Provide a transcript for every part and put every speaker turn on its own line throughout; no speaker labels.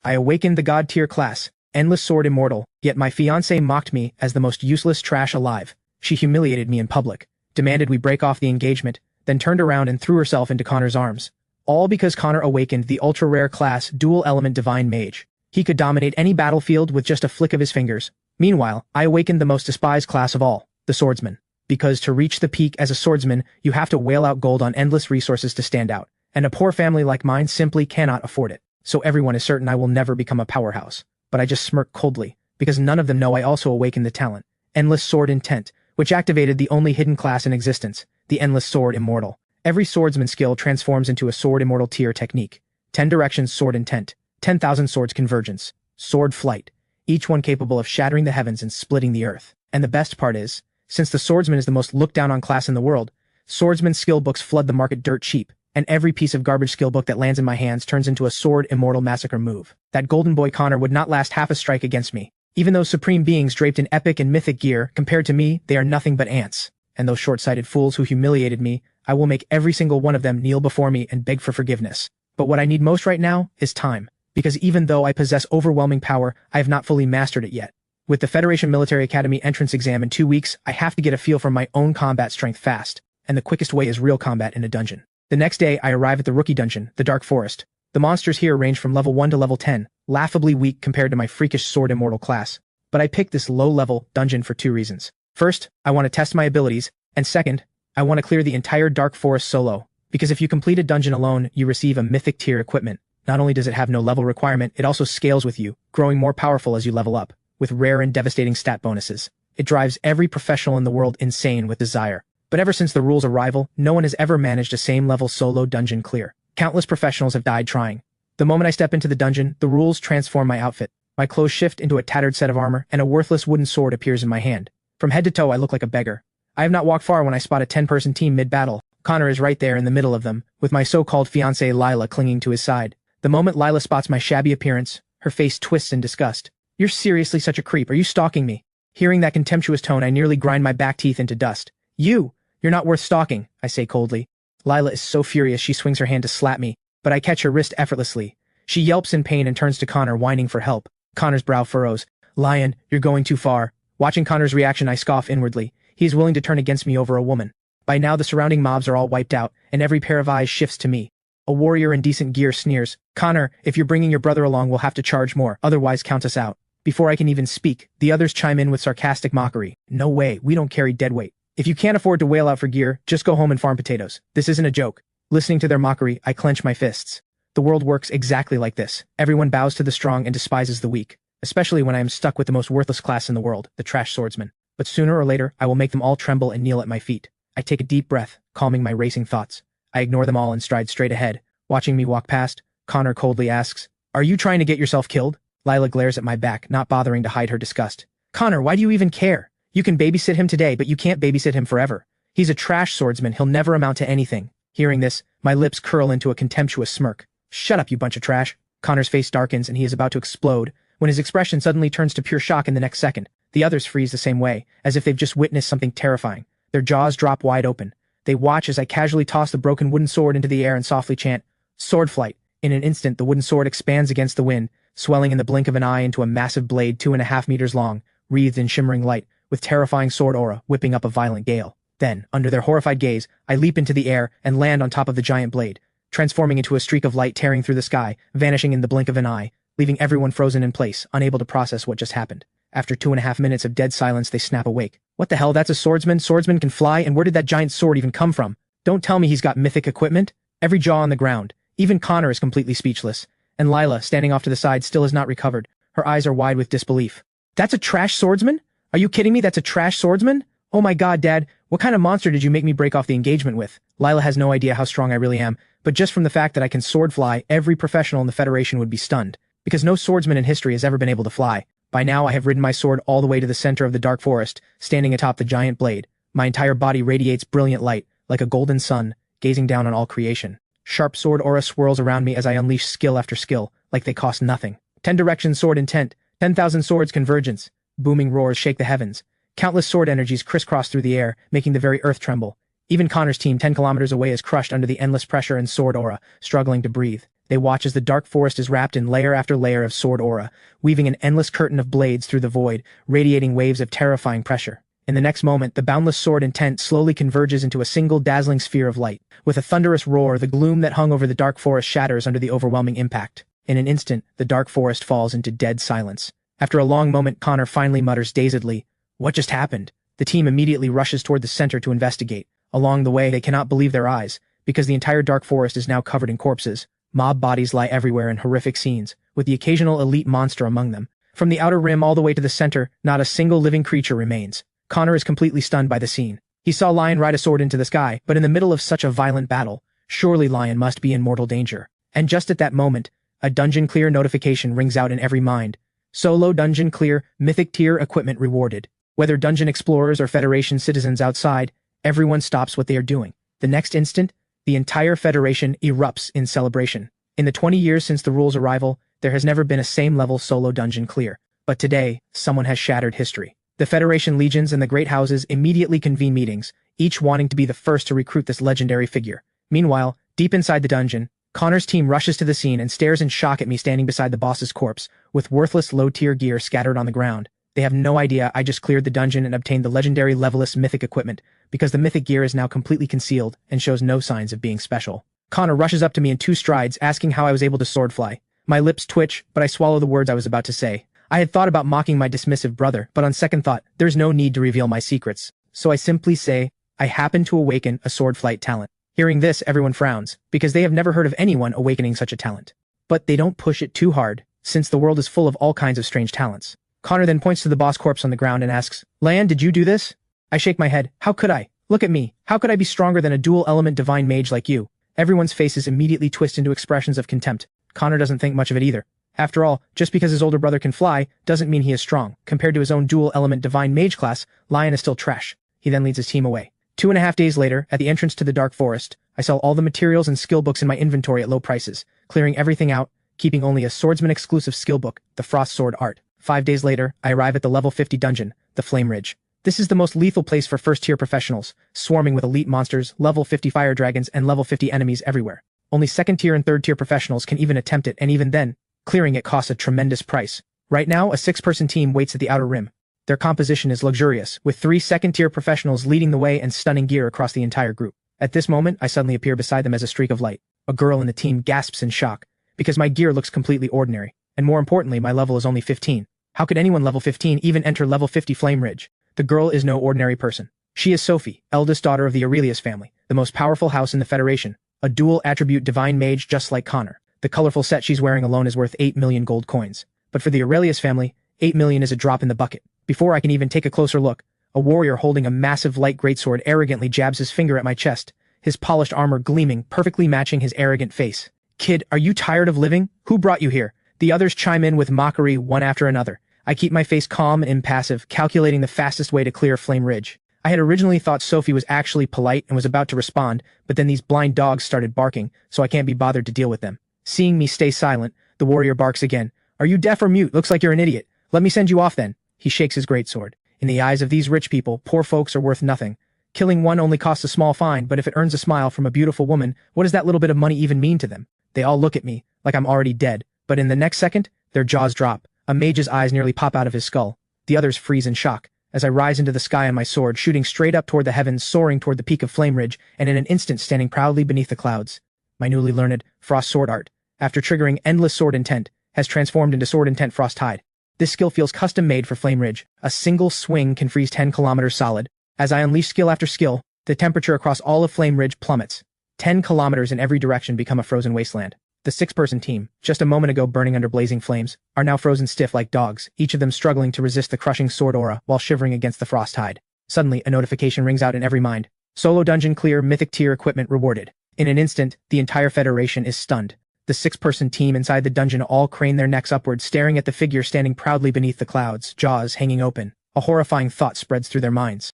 I awakened the god-tier class, Endless Sword Immortal, yet my fiancée mocked me as the most useless trash alive. She humiliated me in public, demanded we break off the engagement, then turned around and threw herself into Connor's arms. All because Connor awakened the ultra-rare class Dual-Element Divine Mage. He could dominate any battlefield with just a flick of his fingers. Meanwhile, I awakened the most despised class of all, the Swordsman. Because to reach the peak as a swordsman, you have to whale out gold on endless resources to stand out, and a poor family like mine simply cannot afford it. So everyone is certain I will never become a powerhouse. But I just smirk coldly, because none of them know I also awakened the talent, Endless Sword Intent, which activated the only hidden class in existence, the Endless Sword Immortal. Every swordsman skill transforms into a Sword Immortal tier technique. 10 directions Sword Intent, 10,000 swords convergence, Sword Flight, each one capable of shattering the heavens and splitting the earth. And the best part is, since the swordsman is the most looked down on class in the world, swordsman skill books flood the market dirt cheap, and every piece of garbage skill book that lands in my hands turns into a Sword Immortal massacre move. That golden boy Connor would not last half a strike against me. Even those supreme beings draped in epic and mythic gear, compared to me, they are nothing but ants. And those short-sighted fools who humiliated me, I will make every single one of them kneel before me and beg for forgiveness. But what I need most right now is time. Because even though I possess overwhelming power, I have not fully mastered it yet. With the Federation Military Academy entrance exam in 2 weeks, I have to get a feel for my own combat strength fast. And the quickest way is real combat in a dungeon. The next day, I arrive at the rookie dungeon, the Dark Forest. The monsters here range from level 1 to level 10, laughably weak compared to my freakish Sword Immortal class. But I picked this low-level dungeon for 2 reasons. First, I want to test my abilities, and second, I want to clear the entire Dark Forest solo. Because if you complete a dungeon alone, you receive a mythic tier equipment. Not only does it have no level requirement, it also scales with you, growing more powerful as you level up, with rare and devastating stat bonuses. It drives every professional in the world insane with desire. But ever since the rule's arrival, no one has ever managed a same-level solo dungeon clear. Countless professionals have died trying. The moment I step into the dungeon, the rules transform my outfit. My clothes shift into a tattered set of armor, and a worthless wooden sword appears in my hand. From head to toe, I look like a beggar. I have not walked far when I spot a 10-person team mid-battle. Connor is right there in the middle of them, with my so-called fiancée Lila clinging to his side. The moment Lila spots my shabby appearance, her face twists in disgust. "You're seriously such a creep. Are you stalking me?" Hearing that contemptuous tone, I nearly grind my back teeth into dust. You're not worth stalking," I say coldly. Lila is so furious she swings her hand to slap me, but I catch her wrist effortlessly. She yelps in pain and turns to Connor, whining for help. Connor's brow furrows. "Lyon, you're going too far." Watching Connor's reaction, I scoff inwardly. He is willing to turn against me over a woman. By now the surrounding mobs are all wiped out, and every pair of eyes shifts to me. A warrior in decent gear sneers. "Connor, if you're bringing your brother along, we'll have to charge more, otherwise count us out." Before I can even speak, the others chime in with sarcastic mockery. "No way, we don't carry deadweight. If you can't afford to whale out for gear, just go home and farm potatoes. This isn't a joke." Listening to their mockery, I clench my fists. The world works exactly like this. Everyone bows to the strong and despises the weak. Especially when I am stuck with the most worthless class in the world, the trash swordsman. But sooner or later, I will make them all tremble and kneel at my feet. I take a deep breath, calming my racing thoughts. I ignore them all and stride straight ahead. Watching me walk past, Connor coldly asks, "Are you trying to get yourself killed?" Lila glares at my back, not bothering to hide her disgust. "Connor, why do you even care? You can babysit him today, but you can't babysit him forever. He's a trash swordsman, he'll never amount to anything." Hearing this, my lips curl into a contemptuous smirk. "Shut up, you bunch of trash." Connor's face darkens and he is about to explode, when his expression suddenly turns to pure shock in the next second. The others freeze the same way, as if they've just witnessed something terrifying. Their jaws drop wide open. They watch as I casually toss the broken wooden sword into the air and softly chant, "Sword Flight." In an instant, the wooden sword expands against the wind, swelling in the blink of an eye into a massive blade 2.5 meters long, wreathed in shimmering light, with terrifying sword aura whipping up a violent gale. Then, under their horrified gaze, I leap into the air and land on top of the giant blade, transforming into a streak of light tearing through the sky, vanishing in the blink of an eye, leaving everyone frozen in place, unable to process what just happened. After 2.5 minutes of dead silence, they snap awake. "What the hell, that's a swordsman? Swordsman can fly, and where did that giant sword even come from? Don't tell me he's got mythic equipment?" Every jaw on the ground. Even Connor is completely speechless. And Lila, standing off to the side, still has not recovered. Her eyes are wide with disbelief. "That's a trash swordsman? Are you kidding me? That's a trash swordsman? Oh my god, Dad, what kind of monster did you make me break off the engagement with?" Lila has no idea how strong I really am, but just from the fact that I can sword fly, every professional in the Federation would be stunned, because no swordsman in history has ever been able to fly. By now I have ridden my sword all the way to the center of the Dark Forest, standing atop the giant blade. My entire body radiates brilliant light, like a golden sun, gazing down on all creation. Sharp sword aura swirls around me as I unleash skill after skill, like they cost nothing. 10 directions sword intent, 10,000 swords convergence. Booming roars shake the heavens. Countless sword energies crisscross through the air, making the very earth tremble. Even Connor's team 10 kilometers away is crushed under the endless pressure and sword aura, struggling to breathe. They watch as the dark forest is wrapped in layer after layer of sword aura, weaving an endless curtain of blades through the void, radiating waves of terrifying pressure. In the next moment, the boundless sword intent slowly converges into a single dazzling sphere of light. With a thunderous roar, the gloom that hung over the dark forest shatters under the overwhelming impact. In an instant, the dark forest falls into dead silence. After a long moment, Connor finally mutters dazedly, "What just happened?" The team immediately rushes toward the center to investigate. Along the way, they cannot believe their eyes, because the entire dark forest is now covered in corpses. Mob bodies lie everywhere in horrific scenes, with the occasional elite monster among them. From the outer rim all the way to the center, not a single living creature remains. Connor is completely stunned by the scene. He saw Lyon ride a sword into the sky, but in the middle of such a violent battle, surely Lyon must be in mortal danger. And just at that moment, a dungeon clear notification rings out in every mind. Solo dungeon clear, mythic tier equipment rewarded. Whether dungeon explorers or Federation citizens outside, everyone stops what they are doing. The next instant, the entire Federation erupts in celebration. In the 20 years since the rule's arrival, there has never been a same-level solo dungeon clear. But today, someone has shattered history. The Federation legions and the great houses immediately convene meetings, each wanting to be the first to recruit this legendary figure. Meanwhile, deep inside the dungeon, Connor's team rushes to the scene and stares in shock at me standing beside the boss's corpse, with worthless low-tier gear scattered on the ground. They have no idea I just cleared the dungeon and obtained the legendary levelless mythic equipment, because the mythic gear is now completely concealed and shows no signs of being special. Connor rushes up to me in 2 strides, asking how I was able to swordfly. My lips twitch, but I swallow the words I was about to say. I had thought about mocking my dismissive brother, but on second thought, there's no need to reveal my secrets. So I simply say, I happen to awaken a sword flight talent. Hearing this, everyone frowns, because they have never heard of anyone awakening such a talent. But they don't push it too hard, since the world is full of all kinds of strange talents. Connor then points to the boss corpse on the ground and asks, "Lyon, did you do this?" I shake my head. How could I? Look at me. How could I be stronger than a dual-element divine mage like you? Everyone's faces immediately twist into expressions of contempt. Connor doesn't think much of it either. After all, just because his older brother can fly, doesn't mean he is strong. Compared to his own dual-element divine mage class, Lyon is still trash. He then leads his team away. 2.5 days later, at the entrance to the dark forest, I sell all the materials and skill books in my inventory at low prices, clearing everything out, keeping only a Swordsman exclusive skill book, the Frost Sword Art. 5 days later, I arrive at the level 50 dungeon, the Flame Ridge. This is the most lethal place for first-tier professionals, swarming with elite monsters, level 50 fire dragons, and level 50 enemies everywhere. Only second-tier and third-tier professionals can even attempt it, and even then, clearing it costs a tremendous price. Right now, a 6-person team waits at the outer rim. Their composition is luxurious, with 3 second-tier professionals leading the way and stunning gear across the entire group. At this moment, I suddenly appear beside them as a streak of light. A girl in the team gasps in shock, because my gear looks completely ordinary, and more importantly, my level is only 15. How could anyone level 15 even enter level 50 Flame Ridge? The girl is no ordinary person. She is Sophie, eldest daughter of the Aurelius family, the most powerful house in the Federation, a dual-attribute divine mage just like Connor. The colorful set she's wearing alone is worth 8 million gold coins. But for the Aurelius family, 8 million is a drop in the bucket. Before I can even take a closer look, a warrior holding a massive light greatsword arrogantly jabs his finger at my chest, his polished armor gleaming, perfectly matching his arrogant face. "Kid, are you tired of living? Who brought you here?" The others chime in with mockery one after another. I keep my face calm and impassive, calculating the fastest way to clear Flame Ridge. I had originally thought Sophie was actually polite and was about to respond, but then these blind dogs started barking, so I can't be bothered to deal with them. Seeing me stay silent, the warrior barks again. "Are you deaf or mute? Looks like you're an idiot. Let me send you off then." He shakes his greatsword. In the eyes of these rich people, poor folks are worth nothing. Killing one only costs a small fine, but if it earns a smile from a beautiful woman, what does that little bit of money even mean to them? They all look at me, like I'm already dead, but in the next second, their jaws drop. A mage's eyes nearly pop out of his skull. The others freeze in shock, as I rise into the sky on my sword, shooting straight up toward the heavens, soaring toward the peak of Flame Ridge, and in an instant standing proudly beneath the clouds. My newly learned Frost Sword Art, after triggering Endless Sword Intent, has transformed into Sword Intent Frost Tide. This skill feels custom-made for Flame Ridge. A single swing can freeze 10 kilometers solid. As I unleash skill after skill, the temperature across all of Flame Ridge plummets. 10 kilometers in every direction become a frozen wasteland. The 6-person team, just a moment ago burning under blazing flames, are now frozen stiff like dogs, each of them struggling to resist the crushing sword aura while shivering against the frost tide. Suddenly, a notification rings out in every mind. Solo dungeon clear, mythic tier equipment rewarded. In an instant, the entire Federation is stunned. The 6-person team inside the dungeon all crane their necks upward, staring at the figure standing proudly beneath the clouds, jaws hanging open. A horrifying thought spreads through their minds.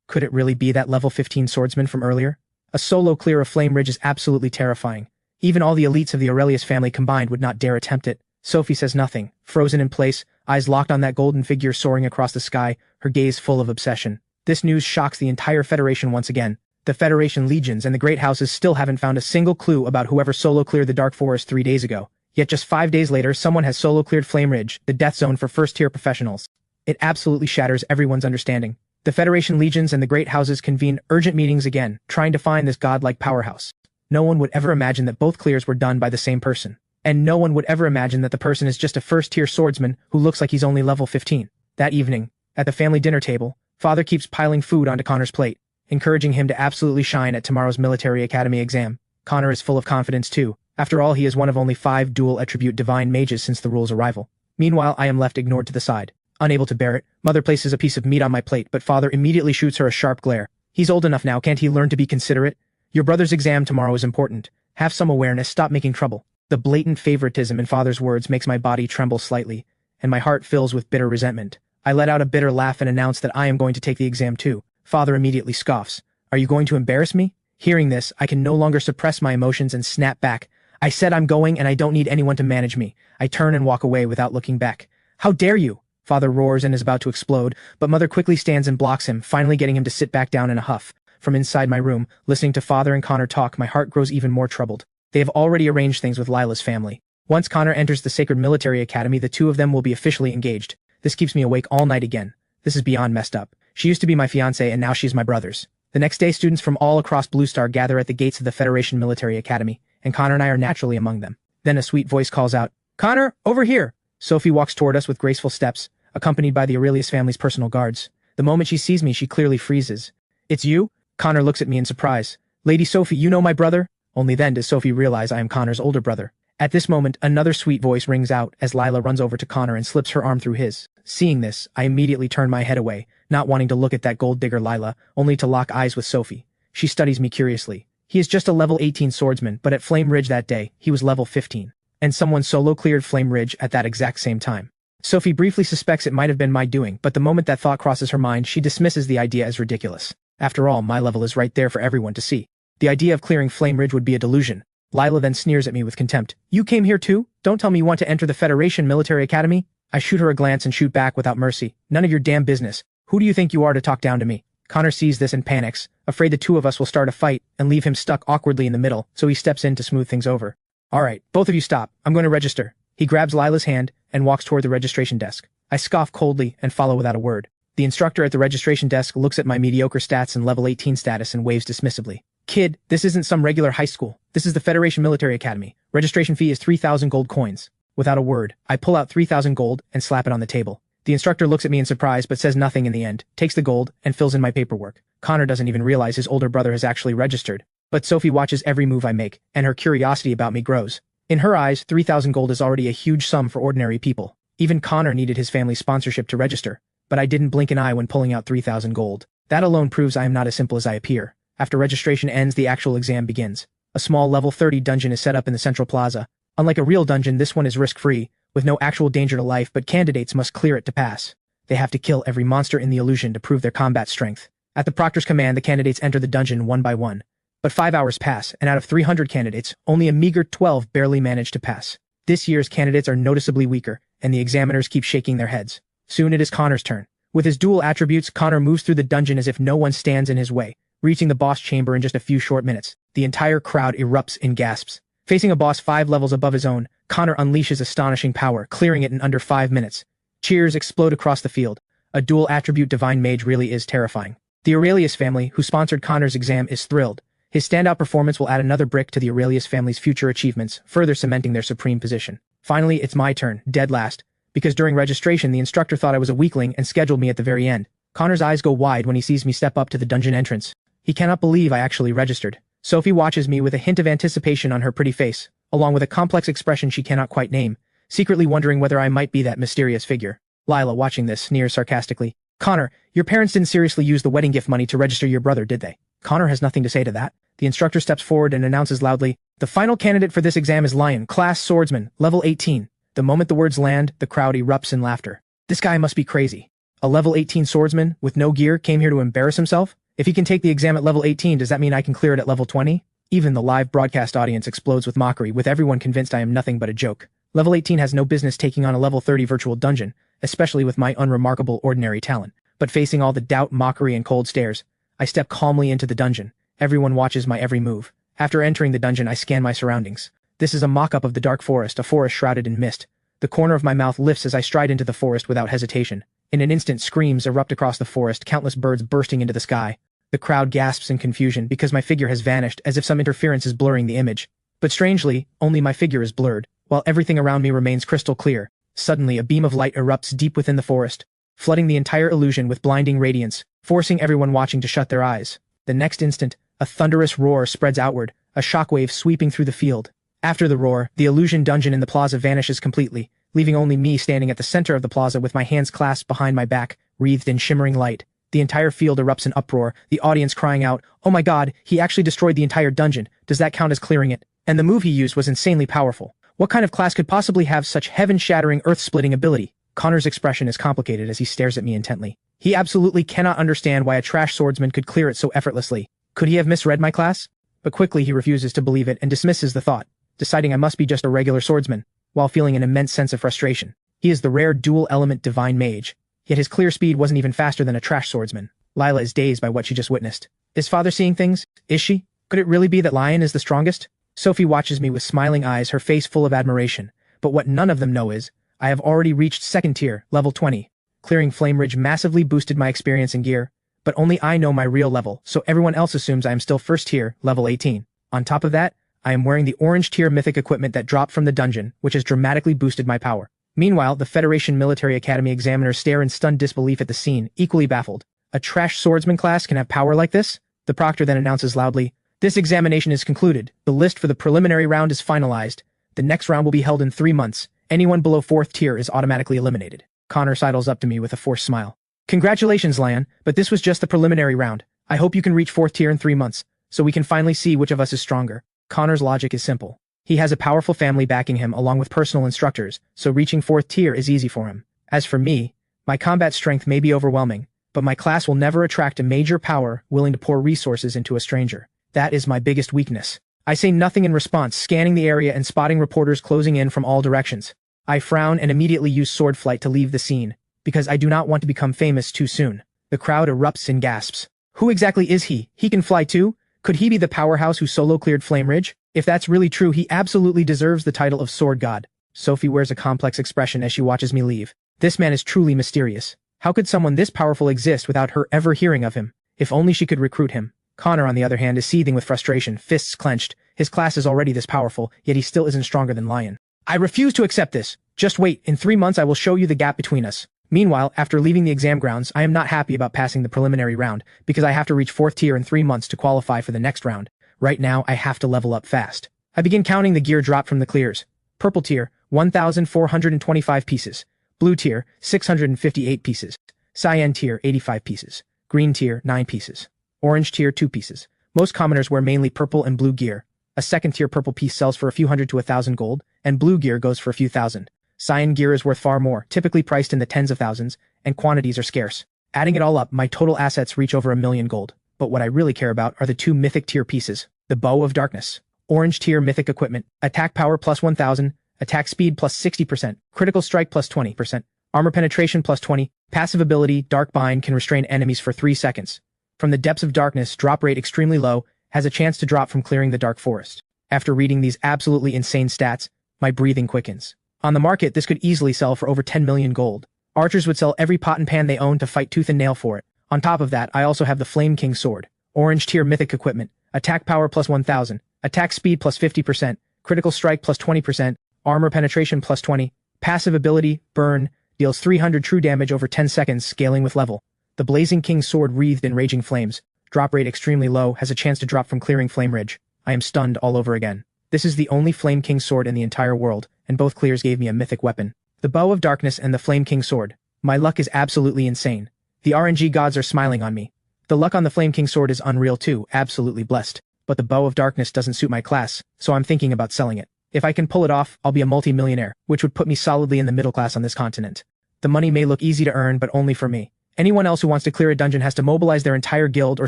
Could it really be that level 15 swordsman from earlier? A solo clear of Flame Ridge is absolutely terrifying. Even all the elites of the Aurelius family combined would not dare attempt it. Sophie says nothing, frozen in place, eyes locked on that golden figure soaring across the sky, her gaze full of obsession. This news shocks the entire Federation once again. The Federation legions and the great houses still haven't found a single clue about whoever solo cleared the Dark Forest 3 days ago. Yet just 5 days later, someone has solo cleared Flame Ridge, the death zone for first-tier professionals. It absolutely shatters everyone's understanding. The Federation legions and the great houses convene urgent meetings again, trying to find this godlike powerhouse. No one would ever imagine that both clears were done by the same person. And no one would ever imagine that the person is just a first-tier swordsman who looks like he's only level 15. That evening, at the family dinner table, Father keeps piling food onto Connor's plate, encouraging him to absolutely shine at tomorrow's military academy exam. Connor is full of confidence too. After all, he is one of only 5 dual-attribute divine mages since the rule's arrival. Meanwhile, I am left ignored to the side. Unable to bear it, Mother places a piece of meat on my plate, but Father immediately shoots her a sharp glare. He's old enough now, can't he learn to be considerate? Your brother's exam tomorrow is important. Have some awareness, stop making trouble. The blatant favoritism in Father's words makes my body tremble slightly, and my heart fills with bitter resentment. I let out a bitter laugh and announce that I am going to take the exam too. Father immediately scoffs. Are you going to embarrass me? Hearing this, I can no longer suppress my emotions and snap back. I said I'm going and I don't need anyone to manage me. I turn and walk away without looking back. How dare you? Father roars and is about to explode, but Mother quickly stands and blocks him, finally getting him to sit back down in a huff. From inside my room, listening to Father and Connor talk, my heart grows even more troubled. They have already arranged things with Lila's family. Once Connor enters the Sacred Military Academy, the two of them will be officially engaged. This keeps me awake all night again. This is beyond messed up. She used to be my fiancée and now she's my brother's. The next day, students from all across Blue Star gather at the gates of the Federation Military Academy, and Connor and I are naturally among them. Then a sweet voice calls out, "Connor, over here!" Sophie walks toward us with graceful steps, accompanied by the Aurelius family's personal guards. The moment she sees me, she clearly freezes. "It's you?" Connor looks at me in surprise. "Lady Sophie, you know my brother?" Only then does Sophie realize I am Connor's older brother. At this moment, another sweet voice rings out as Lila runs over to Connor and slips her arm through his. Seeing this, I immediately turn my head away, not wanting to look at that gold digger Lila, only to lock eyes with Sophie. She studies me curiously. He is just a level 18 swordsman, but at Flame Ridge that day, he was level 15. And someone solo cleared Flame Ridge at that exact same time. Sophie briefly suspects it might have been my doing, but the moment that thought crosses her mind, she dismisses the idea as ridiculous. After all, my level is right there for everyone to see. The idea of clearing Flame Ridge would be a delusion. Lila then sneers at me with contempt. "You came here too? Don't tell me you want to enter the Federation Military Academy?" I shoot her a glance and shoot back without mercy. "None of your damn business. Who do you think you are to talk down to me?" Connor sees this and panics, afraid the two of us will start a fight and leave him stuck awkwardly in the middle, so he steps in to smooth things over. "Alright, both of you stop. I'm going to register." He grabs Lila's hand and walks toward the registration desk. I scoff coldly and follow without a word. The instructor at the registration desk looks at my mediocre stats and level 18 status and waves dismissively. "Kid, this isn't some regular high school. This is the Federation Military Academy. Registration fee is 3,000 gold coins." Without a word, I pull out 3,000 gold and slap it on the table. The instructor looks at me in surprise but says nothing in the end, takes the gold, and fills in my paperwork. Connor doesn't even realize his older brother has actually registered. But Sophie watches every move I make, and her curiosity about me grows. In her eyes, 3,000 gold is already a huge sum for ordinary people. Even Connor needed his family's sponsorship to register, but I didn't blink an eye when pulling out 3,000 gold. That alone proves I am not as simple as I appear. After registration ends, the actual exam begins. A small level 30 dungeon is set up in the central plaza. Unlike a real dungeon, this one is risk-free, with no actual danger to life, but candidates must clear it to pass. They have to kill every monster in the illusion to prove their combat strength. At the proctor's command, the candidates enter the dungeon one by one. But 5 hours pass, and out of 300 candidates, only a meager 12 barely manage to pass. This year's candidates are noticeably weaker, and the examiners keep shaking their heads. Soon it is Connor's turn. With his dual attributes, Connor moves through the dungeon as if no one stands in his way, reaching the boss chamber in just a few short minutes. The entire crowd erupts in gasps. Facing a boss 5 levels above his own, Connor unleashes astonishing power, clearing it in under 5 minutes. Cheers explode across the field. A dual-attribute divine mage really is terrifying. The Aurelius family, who sponsored Connor's exam, is thrilled. His standout performance will add another brick to the Aurelius family's future achievements, further cementing their supreme position. Finally, it's my turn, dead last. Because during registration, the instructor thought I was a weakling and scheduled me at the very end. Connor's eyes go wide when he sees me step up to the dungeon entrance. He cannot believe I actually registered. Sophie watches me with a hint of anticipation on her pretty face, along with a complex expression she cannot quite name, secretly wondering whether I might be that mysterious figure. Lila, watching this, sneers sarcastically. "Connor, your parents didn't seriously use the wedding gift money to register your brother, did they?" Connor has nothing to say to that. The instructor steps forward and announces loudly, "The final candidate for this exam is Lyon, class swordsman, level 18. The moment the words land, the crowd erupts in laughter. This guy must be crazy. A level 18 swordsman, with no gear, came here to embarrass himself? If he can take the exam at level 18, does that mean I can clear it at level 20? Even the live broadcast audience explodes with mockery, with everyone convinced I am nothing but a joke. Level 18 has no business taking on a level 30 virtual dungeon, especially with my unremarkable ordinary talent. But facing all the doubt, mockery, and cold stares, I step calmly into the dungeon, Everyone watches my every move. After entering the dungeon, I scan my surroundings. This is a mock-up of the dark forest, a forest shrouded in mist. The corner of my mouth lifts as I stride into the forest without hesitation. In an instant, screams erupt across the forest, countless birds bursting into the sky. The crowd gasps in confusion because my figure has vanished, as if some interference is blurring the image. But strangely, only my figure is blurred, while everything around me remains crystal clear. Suddenly, a beam of light erupts deep within the forest, flooding the entire illusion with blinding radiance, forcing everyone watching to shut their eyes. The next instant, a thunderous roar spreads outward, a shockwave sweeping through the field. After the roar, the illusion dungeon in the plaza vanishes completely, leaving only me standing at the center of the plaza with my hands clasped behind my back, wreathed in shimmering light. The entire field erupts in uproar, the audience crying out, "Oh my god, he actually destroyed the entire dungeon. Does that count as clearing it?" And the move he used was insanely powerful. What kind of class could possibly have such heaven-shattering, earth-splitting ability? Connor's expression is complicated as he stares at me intently. He absolutely cannot understand why a trash swordsman could clear it so effortlessly. Could he have misread my class? But quickly he refuses to believe it and dismisses the thought, deciding I must be just a regular swordsman, while feeling an immense sense of frustration. He is the rare Dual-Element Divine Mage, yet his clear speed wasn't even faster than a trash swordsman. Lila is dazed by what she just witnessed. Is father seeing things? Is she? Could it really be that Lyon is the strongest? Sophie watches me with smiling eyes, her face full of admiration. But what none of them know is, I have already reached second tier, level 20. Clearing Flame Ridge massively boosted my experience and gear, but only I know my real level, so everyone else assumes I am still first tier, level 18. On top of that, I am wearing the orange tier mythic equipment that dropped from the dungeon, which has dramatically boosted my power. Meanwhile, the Federation Military Academy examiners stare in stunned disbelief at the scene, equally baffled. A trash swordsman class can have power like this? The proctor then announces loudly, "This examination is concluded. The list for the preliminary round is finalized. The next round will be held in 3 months. Anyone below 4th tier is automatically eliminated." Connor sidles up to me with a forced smile. "Congratulations, Lyon, but this was just the preliminary round. I hope you can reach 4th tier in 3 months, so we can finally see which of us is stronger." Connor's logic is simple. He has a powerful family backing him along with personal instructors, so reaching 4th tier is easy for him. As for me, my combat strength may be overwhelming, but my class will never attract a major power willing to pour resources into a stranger. That is my biggest weakness. I say nothing in response, scanning the area and spotting reporters closing in from all directions. I frown and immediately use sword flight to leave the scene, because I do not want to become famous too soon. The crowd erupts in gasps. Who exactly is he? He can fly too? Could he be the powerhouse who solo cleared Flame Ridge? If that's really true, he absolutely deserves the title of Sword God. Sophie wears a complex expression as she watches me leave. This man is truly mysterious. How could someone this powerful exist without her ever hearing of him? If only she could recruit him. Connor, on the other hand, is seething with frustration, fists clenched. His class is already this powerful, yet he still isn't stronger than Lyon. "I refuse to accept this. Just wait, in 3 months I will show you the gap between us." Meanwhile, after leaving the exam grounds, I am not happy about passing the preliminary round, because I have to reach 4th tier in 3 months to qualify for the next round. Right now, I have to level up fast. I begin counting the gear dropped from the clears. Purple tier, 1,425 pieces. Blue tier, 658 pieces. Cyan tier, 85 pieces. Green tier, 9 pieces. Orange tier, 2 pieces. Most commoners wear mainly purple and blue gear. A second tier purple piece sells for a few hundred to 1,000 gold, and blue gear goes for a few thousand. Cyan gear is worth far more, typically priced in the tens of thousands, and quantities are scarce. Adding it all up, my total assets reach over 1,000,000 gold. But what I really care about are the 2 mythic tier pieces. The Bow of Darkness. Orange tier mythic equipment. Attack power plus 1,000, attack speed plus 60%, critical strike plus 20%, armor penetration plus 20, passive ability, Dark Bind can restrain enemies for 3 seconds. From the depths of darkness, drop rate extremely low, has a chance to drop from clearing the dark forest. After reading these absolutely insane stats, my breathing quickens. On the market, this could easily sell for over 10 million gold. Archers would sell every pot and pan they own to fight tooth and nail for it. On top of that, I also have the Flame King Sword. Orange tier mythic equipment. Attack power plus 1,000. Attack speed plus 50%. Critical strike plus 20%. Armor penetration plus 20. Passive ability, Burn, deals 300 true damage over 10 seconds, scaling with level. The Blazing King Sword wreathed in raging flames. Drop rate extremely low, has a chance to drop from clearing Flame Ridge. I am stunned all over again. This is the only Flame King Sword in the entire world, and both clears gave me a mythic weapon. The Bow of Darkness and the Flame King Sword. My luck is absolutely insane. The RNG gods are smiling on me. The luck on the Flame King Sword is unreal too, absolutely blessed. But the Bow of Darkness doesn't suit my class, so I'm thinking about selling it. If I can pull it off, I'll be a multi-millionaire, which would put me solidly in the middle class on this continent. The money may look easy to earn, but only for me. Anyone else who wants to clear a dungeon has to mobilize their entire guild or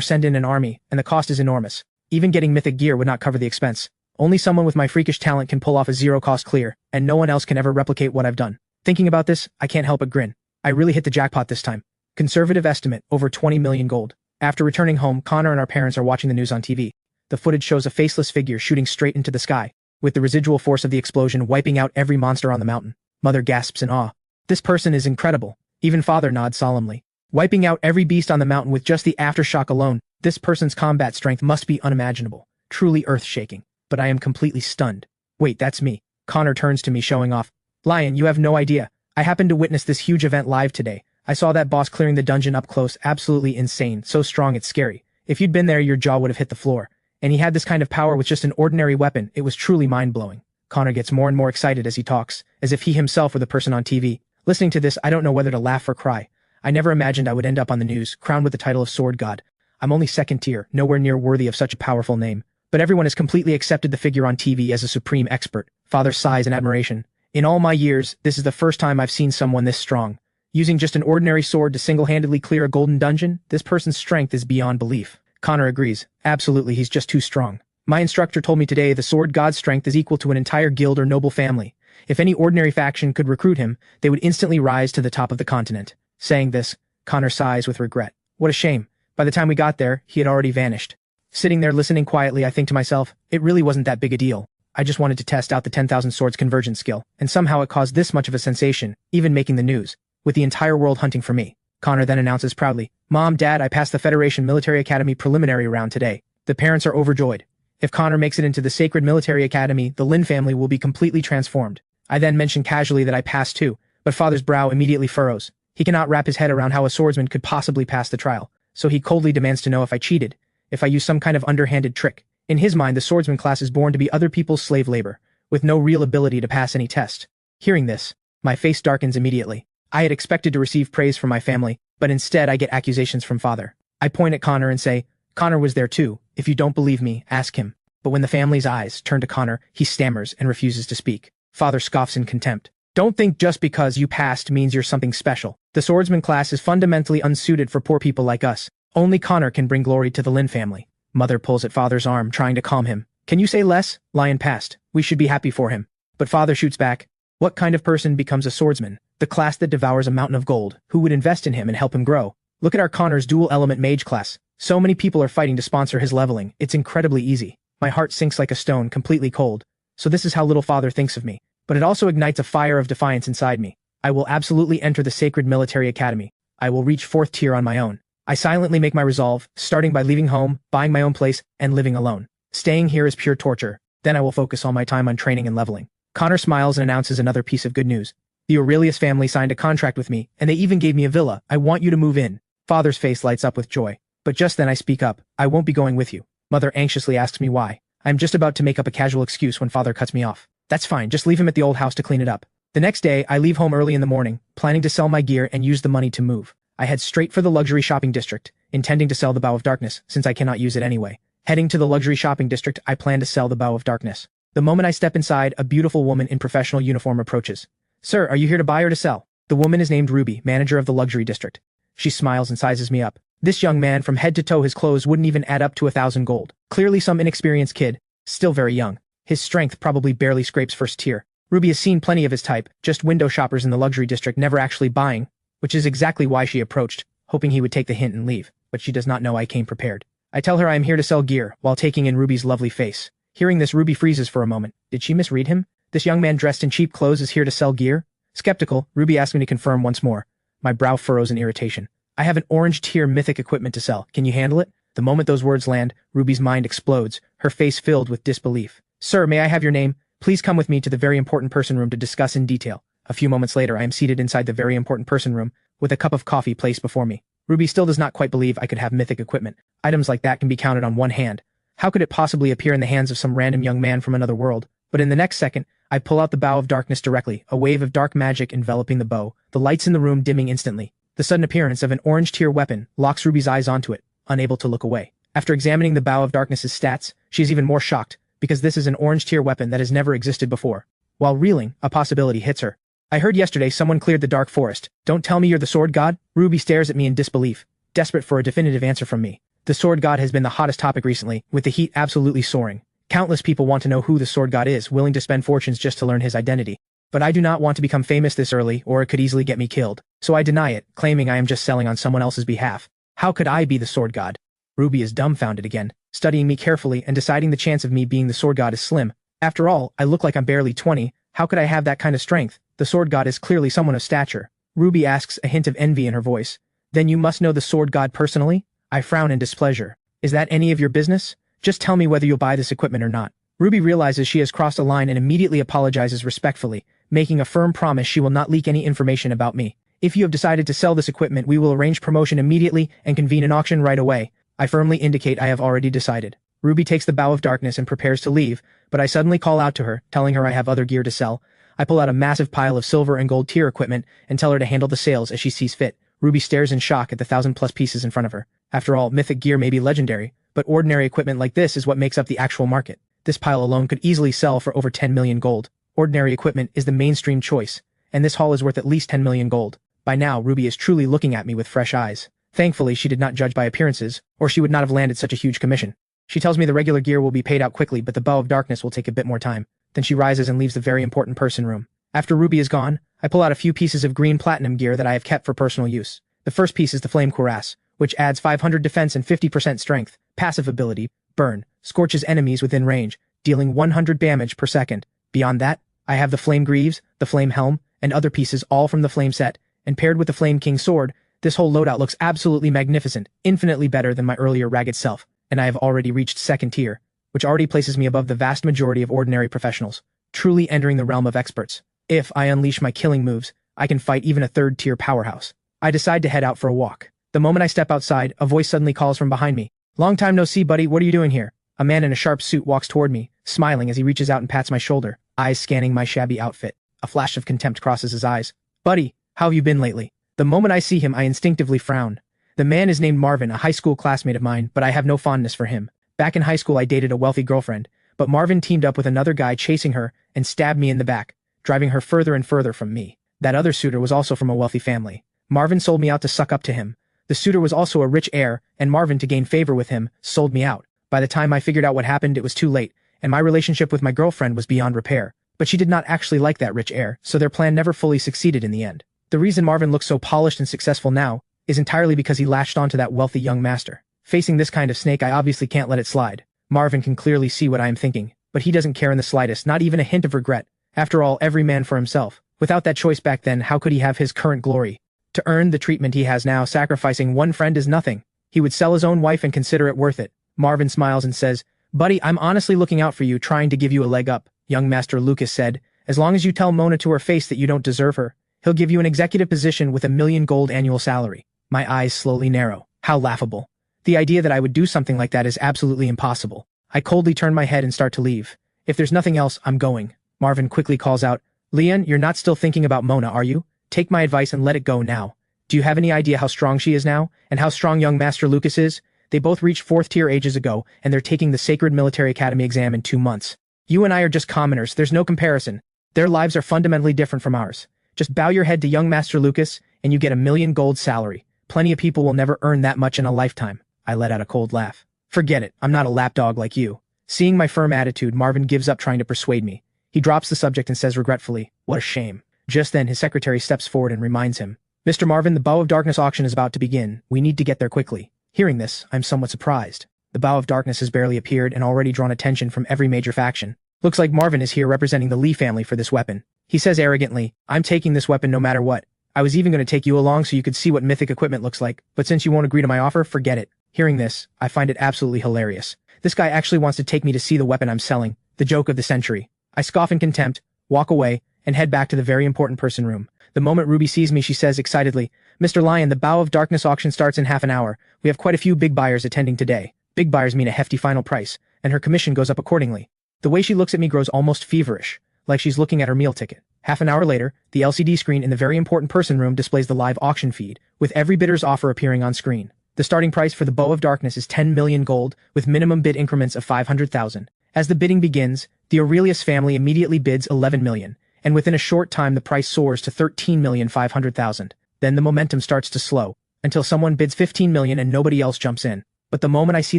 send in an army, and the cost is enormous. Even getting mythic gear would not cover the expense. Only someone with my freakish talent can pull off a zero-cost clear, and no one else can ever replicate what I've done. Thinking about this, I can't help but grin. I really hit the jackpot this time. Conservative estimate, over 20 million gold. After returning home, Connor and our parents are watching the news on TV. The footage shows a faceless figure shooting straight into the sky, with the residual force of the explosion wiping out every monster on the mountain. Mother gasps in awe. This person is incredible. Even father nods solemnly. Wiping out every beast on the mountain with just the aftershock alone, this person's combat strength must be unimaginable. Truly earth-shaking. But I am completely stunned. Wait, that's me. Connor turns to me showing off. Lyon, you have no idea. I happened to witness this huge event live today. I saw that boss clearing the dungeon up close, absolutely insane, so strong it's scary. If you'd been there, your jaw would have hit the floor. And he had this kind of power with just an ordinary weapon. It was truly mind-blowing. Connor gets more and more excited as he talks, as if he himself were the person on TV. Listening to this, I don't know whether to laugh or cry. I never imagined I would end up on the news, crowned with the title of Sword God. I'm only second tier, nowhere near worthy of such a powerful name. But everyone has completely accepted the figure on TV as a supreme expert. Father sighs in admiration. In all my years, this is the first time I've seen someone this strong. Using just an ordinary sword to single-handedly clear a golden dungeon, this person's strength is beyond belief. Connor agrees. Absolutely, he's just too strong. My instructor told me today the Sword God's strength is equal to an entire guild or noble family. If any ordinary faction could recruit him, they would instantly rise to the top of the continent. Saying this, Connor sighs with regret. What a shame. By the time we got there, he had already vanished. Sitting there listening quietly, I think to myself, it really wasn't that big a deal. I just wanted to test out the 10,000 swords convergence skill, and somehow it caused this much of a sensation, even making the news, with the entire world hunting for me. Connor then announces proudly, Mom, Dad, I passed the Federation Military Academy preliminary round today. The parents are overjoyed. If Connor makes it into the Sacred Military Academy, the Lin family will be completely transformed. I then mention casually that I passed too, but Father's brow immediately furrows. He cannot wrap his head around how a swordsman could possibly pass the trial, so he coldly demands to know if I cheated, if I used some kind of underhanded trick. In his mind, the swordsman class is born to be other people's slave labor, with no real ability to pass any test. Hearing this, my face darkens immediately. I had expected to receive praise from my family, but instead I get accusations from Father. I point at Connor and say, Connor was there too. If you don't believe me, ask him. But when the family's eyes turn to Connor, he stammers and refuses to speak. Father scoffs in contempt. Don't think just because you passed means you're something special. The swordsman class is fundamentally unsuited for poor people like us. Only Connor can bring glory to the Lin family. Mother pulls at Father's arm, trying to calm him. Can you say less? Lyon passed. We should be happy for him. But Father shoots back. What kind of person becomes a swordsman? The class that devours a mountain of gold. Who would invest in him and help him grow? Look at our Connor's Dual-Element Mage class. So many people are fighting to sponsor his leveling. It's incredibly easy. My heart sinks like a stone, completely cold. So this is how little Father thinks of me. But it also ignites a fire of defiance inside me. I will absolutely enter the Sacred Military Academy. I will reach 4th tier on my own. I silently make my resolve, starting by leaving home, buying my own place, and living alone. Staying here is pure torture. Then I will focus all my time on training and leveling. Connor smiles and announces another piece of good news. The Aurelius family signed a contract with me, and they even gave me a villa. I want you to move in. Father's face lights up with joy. But just then I speak up. I won't be going with you. Mother anxiously asks me why. I'm just about to make up a casual excuse when Father cuts me off. That's fine, just leave him at the old house to clean it up. The next day, I leave home early in the morning, planning to sell my gear and use the money to move. I head straight for the luxury shopping district, intending to sell the Bow of Darkness, since I cannot use it anyway. Heading to the luxury shopping district, I plan to sell the Bow of Darkness. The moment I step inside, a beautiful woman in professional uniform approaches. Sir, are you here to buy or to sell? The woman is named Ruby, manager of the luxury district. She smiles and sizes me up. This young man, from head to toe, his clothes wouldn't even add up to 1,000 gold. Clearly some inexperienced kid, still very young. His strength probably barely scrapes 1st tier. Ruby has seen plenty of his type, just window shoppers in the luxury district never actually buying, which is exactly why she approached, hoping he would take the hint and leave, but she does not know I came prepared. I tell her I am here to sell gear, while taking in Ruby's lovely face. Hearing this, Ruby freezes for a moment. Did she misread him? This young man dressed in cheap clothes is here to sell gear? Skeptical, Ruby asks me to confirm once more. My brow furrows in irritation. I have an orange tier mythic equipment to sell. Can you handle it? The moment those words land, Ruby's mind explodes, her face filled with disbelief. Sir, may I have your name? Please come with me to the very important person room to discuss in detail. A few moments later, I am seated inside the very important person room, with a cup of coffee placed before me. Ruby still does not quite believe I could have mythic equipment. Items like that can be counted on one hand. How could it possibly appear in the hands of some random young man from another world? But in the next second, I pull out the Bow of Darkness directly, a wave of dark magic enveloping the bow, the lights in the room dimming instantly. The sudden appearance of an orange tier weapon locks Ruby's eyes onto it, unable to look away. After examining the Bow of Darkness's stats, she is even more shocked, because this is an orange tier weapon that has never existed before. While reeling, a possibility hits her. I heard yesterday someone cleared the dark forest. Don't tell me you're the sword god? Ruby stares at me in disbelief, desperate for a definitive answer from me. The sword god has been the hottest topic recently, with the heat absolutely soaring. Countless people want to know who the sword god is, willing to spend fortunes just to learn his identity. But I do not want to become famous this early, or it could easily get me killed. So I deny it, claiming I am just selling on someone else's behalf. How could I be the sword god? Ruby is dumbfounded again, studying me carefully and deciding the chance of me being the sword god is slim. After all, I look like I'm barely 20, how could I have that kind of strength? The sword god is clearly someone of stature. Ruby asks, a hint of envy in her voice. Then you must know the sword god personally? I frown in displeasure. Is that any of your business? Just tell me whether you'll buy this equipment or not. Ruby realizes she has crossed a line and immediately apologizes respectfully, making a firm promise she will not leak any information about me. If you have decided to sell this equipment, we will arrange promotion immediately and convene an auction right away. I firmly indicate I have already decided. Ruby takes the bow of darkness and prepares to leave, but I suddenly call out to her, telling her I have other gear to sell. I pull out a massive pile of silver and gold tier equipment and tell her to handle the sales as she sees fit. Ruby stares in shock at the 1,000+ pieces in front of her. After all, mythic gear may be legendary, but ordinary equipment like this is what makes up the actual market. This pile alone could easily sell for over 10 million gold. Ordinary equipment is the mainstream choice, and this haul is worth at least 10 million gold. By now, Ruby is truly looking at me with fresh eyes. Thankfully, she did not judge by appearances, or she would not have landed such a huge commission. She tells me the regular gear will be paid out quickly, but the bow of darkness will take a bit more time. Then she rises and leaves the very important person room. After Ruby is gone, I pull out a few pieces of green platinum gear that I have kept for personal use. The first piece is the flame cuirass, which adds 500 defense and 50% strength. Passive ability, burn, scorches enemies within range, dealing 100 damage per second. Beyond that, I have the flame greaves, the flame helm, and other pieces all from the flame set, and paired with the Flame King sword, this whole loadout looks absolutely magnificent, infinitely better than my earlier ragged self, and I have already reached 2nd tier, which already places me above the vast majority of ordinary professionals, truly entering the realm of experts. If I unleash my killing moves, I can fight even a 3rd tier powerhouse. I decide to head out for a walk. The moment I step outside, a voice suddenly calls from behind me. Long time no see, buddy, what are you doing here? A man in a sharp suit walks toward me, smiling as he reaches out and pats my shoulder, eyes scanning my shabby outfit. A flash of contempt crosses his eyes. Buddy, how have you been lately? The moment I see him, I instinctively frown. The man is named Marvin, a high school classmate of mine, but I have no fondness for him. Back in high school, I dated a wealthy girlfriend, but Marvin teamed up with another guy chasing her and stabbed me in the back, driving her further and further from me. That other suitor was also from a wealthy family. Marvin sold me out to suck up to him. The suitor was also a rich heir, and Marvin, to gain favor with him, sold me out. By the time I figured out what happened, it was too late, and my relationship with my girlfriend was beyond repair. But she did not actually like that rich heir, so their plan never fully succeeded in the end. The reason Marvin looks so polished and successful now is entirely because he latched onto that wealthy young master. Facing this kind of snake, I obviously can't let it slide. Marvin can clearly see what I am thinking, but he doesn't care in the slightest, not even a hint of regret. After all, every man for himself. Without that choice back then, how could he have his current glory? To earn the treatment he has now, sacrificing one friend is nothing. He would sell his own wife and consider it worth it. Marvin smiles and says, "Buddy, I'm honestly looking out for you, trying to give you a leg up." Young Master Lucas said, "As long as you tell Mona to her face that you don't deserve her, he'll give you an executive position with 1 million gold annual salary." My eyes slowly narrow. How laughable. The idea that I would do something like that is absolutely impossible. I coldly turn my head and start to leave. If there's nothing else, I'm going. Marvin quickly calls out, "Lyon, you're not still thinking about Mona, are you? Take my advice and let it go now. Do you have any idea how strong she is now, and how strong young Master Lucas is? They both reached 4th tier ages ago, and they're taking the Sacred Military Academy exam in 2 months. You and I are just commoners, there's no comparison. Their lives are fundamentally different from ours. Just bow your head to young Master Lucas, and you get 1 million gold salary. Plenty of people will never earn that much in a lifetime." I let out a cold laugh. "Forget it, I'm not a lapdog like you." Seeing my firm attitude, Marvin gives up trying to persuade me. He drops the subject and says regretfully, "What a shame." Just then, his secretary steps forward and reminds him, "Mr. Marvin, the Bow of Darkness auction is about to begin. We need to get there quickly." Hearing this, I'm somewhat surprised. The Bow of Darkness has barely appeared and already drawn attention from every major faction. Looks like Marvin is here representing the Lee family for this weapon. He says arrogantly, "I'm taking this weapon no matter what. I was even going to take you along so you could see what mythic equipment looks like, but since you won't agree to my offer, forget it." Hearing this, I find it absolutely hilarious. This guy actually wants to take me to see the weapon I'm selling, the joke of the century. I scoff in contempt, walk away, and head back to the very important person room. The moment Ruby sees me, she says excitedly, "Mr. Lyon, the Bow of Darkness auction starts in half an hour. We have quite a few big buyers attending today." Big buyers mean a hefty final price, and her commission goes up accordingly. The way she looks at me grows almost feverish, like she's looking at her meal ticket. Half an hour later, the LCD screen in the very important person room displays the live auction feed, with every bidder's offer appearing on screen. The starting price for the Bow of Darkness is 10 million gold, with minimum bid increments of 500,000. As the bidding begins, the Aurelius family immediately bids 11 million, and within a short time the price soars to 13,500,000. Then the momentum starts to slow, until someone bids 15 million and nobody else jumps in. But the moment I see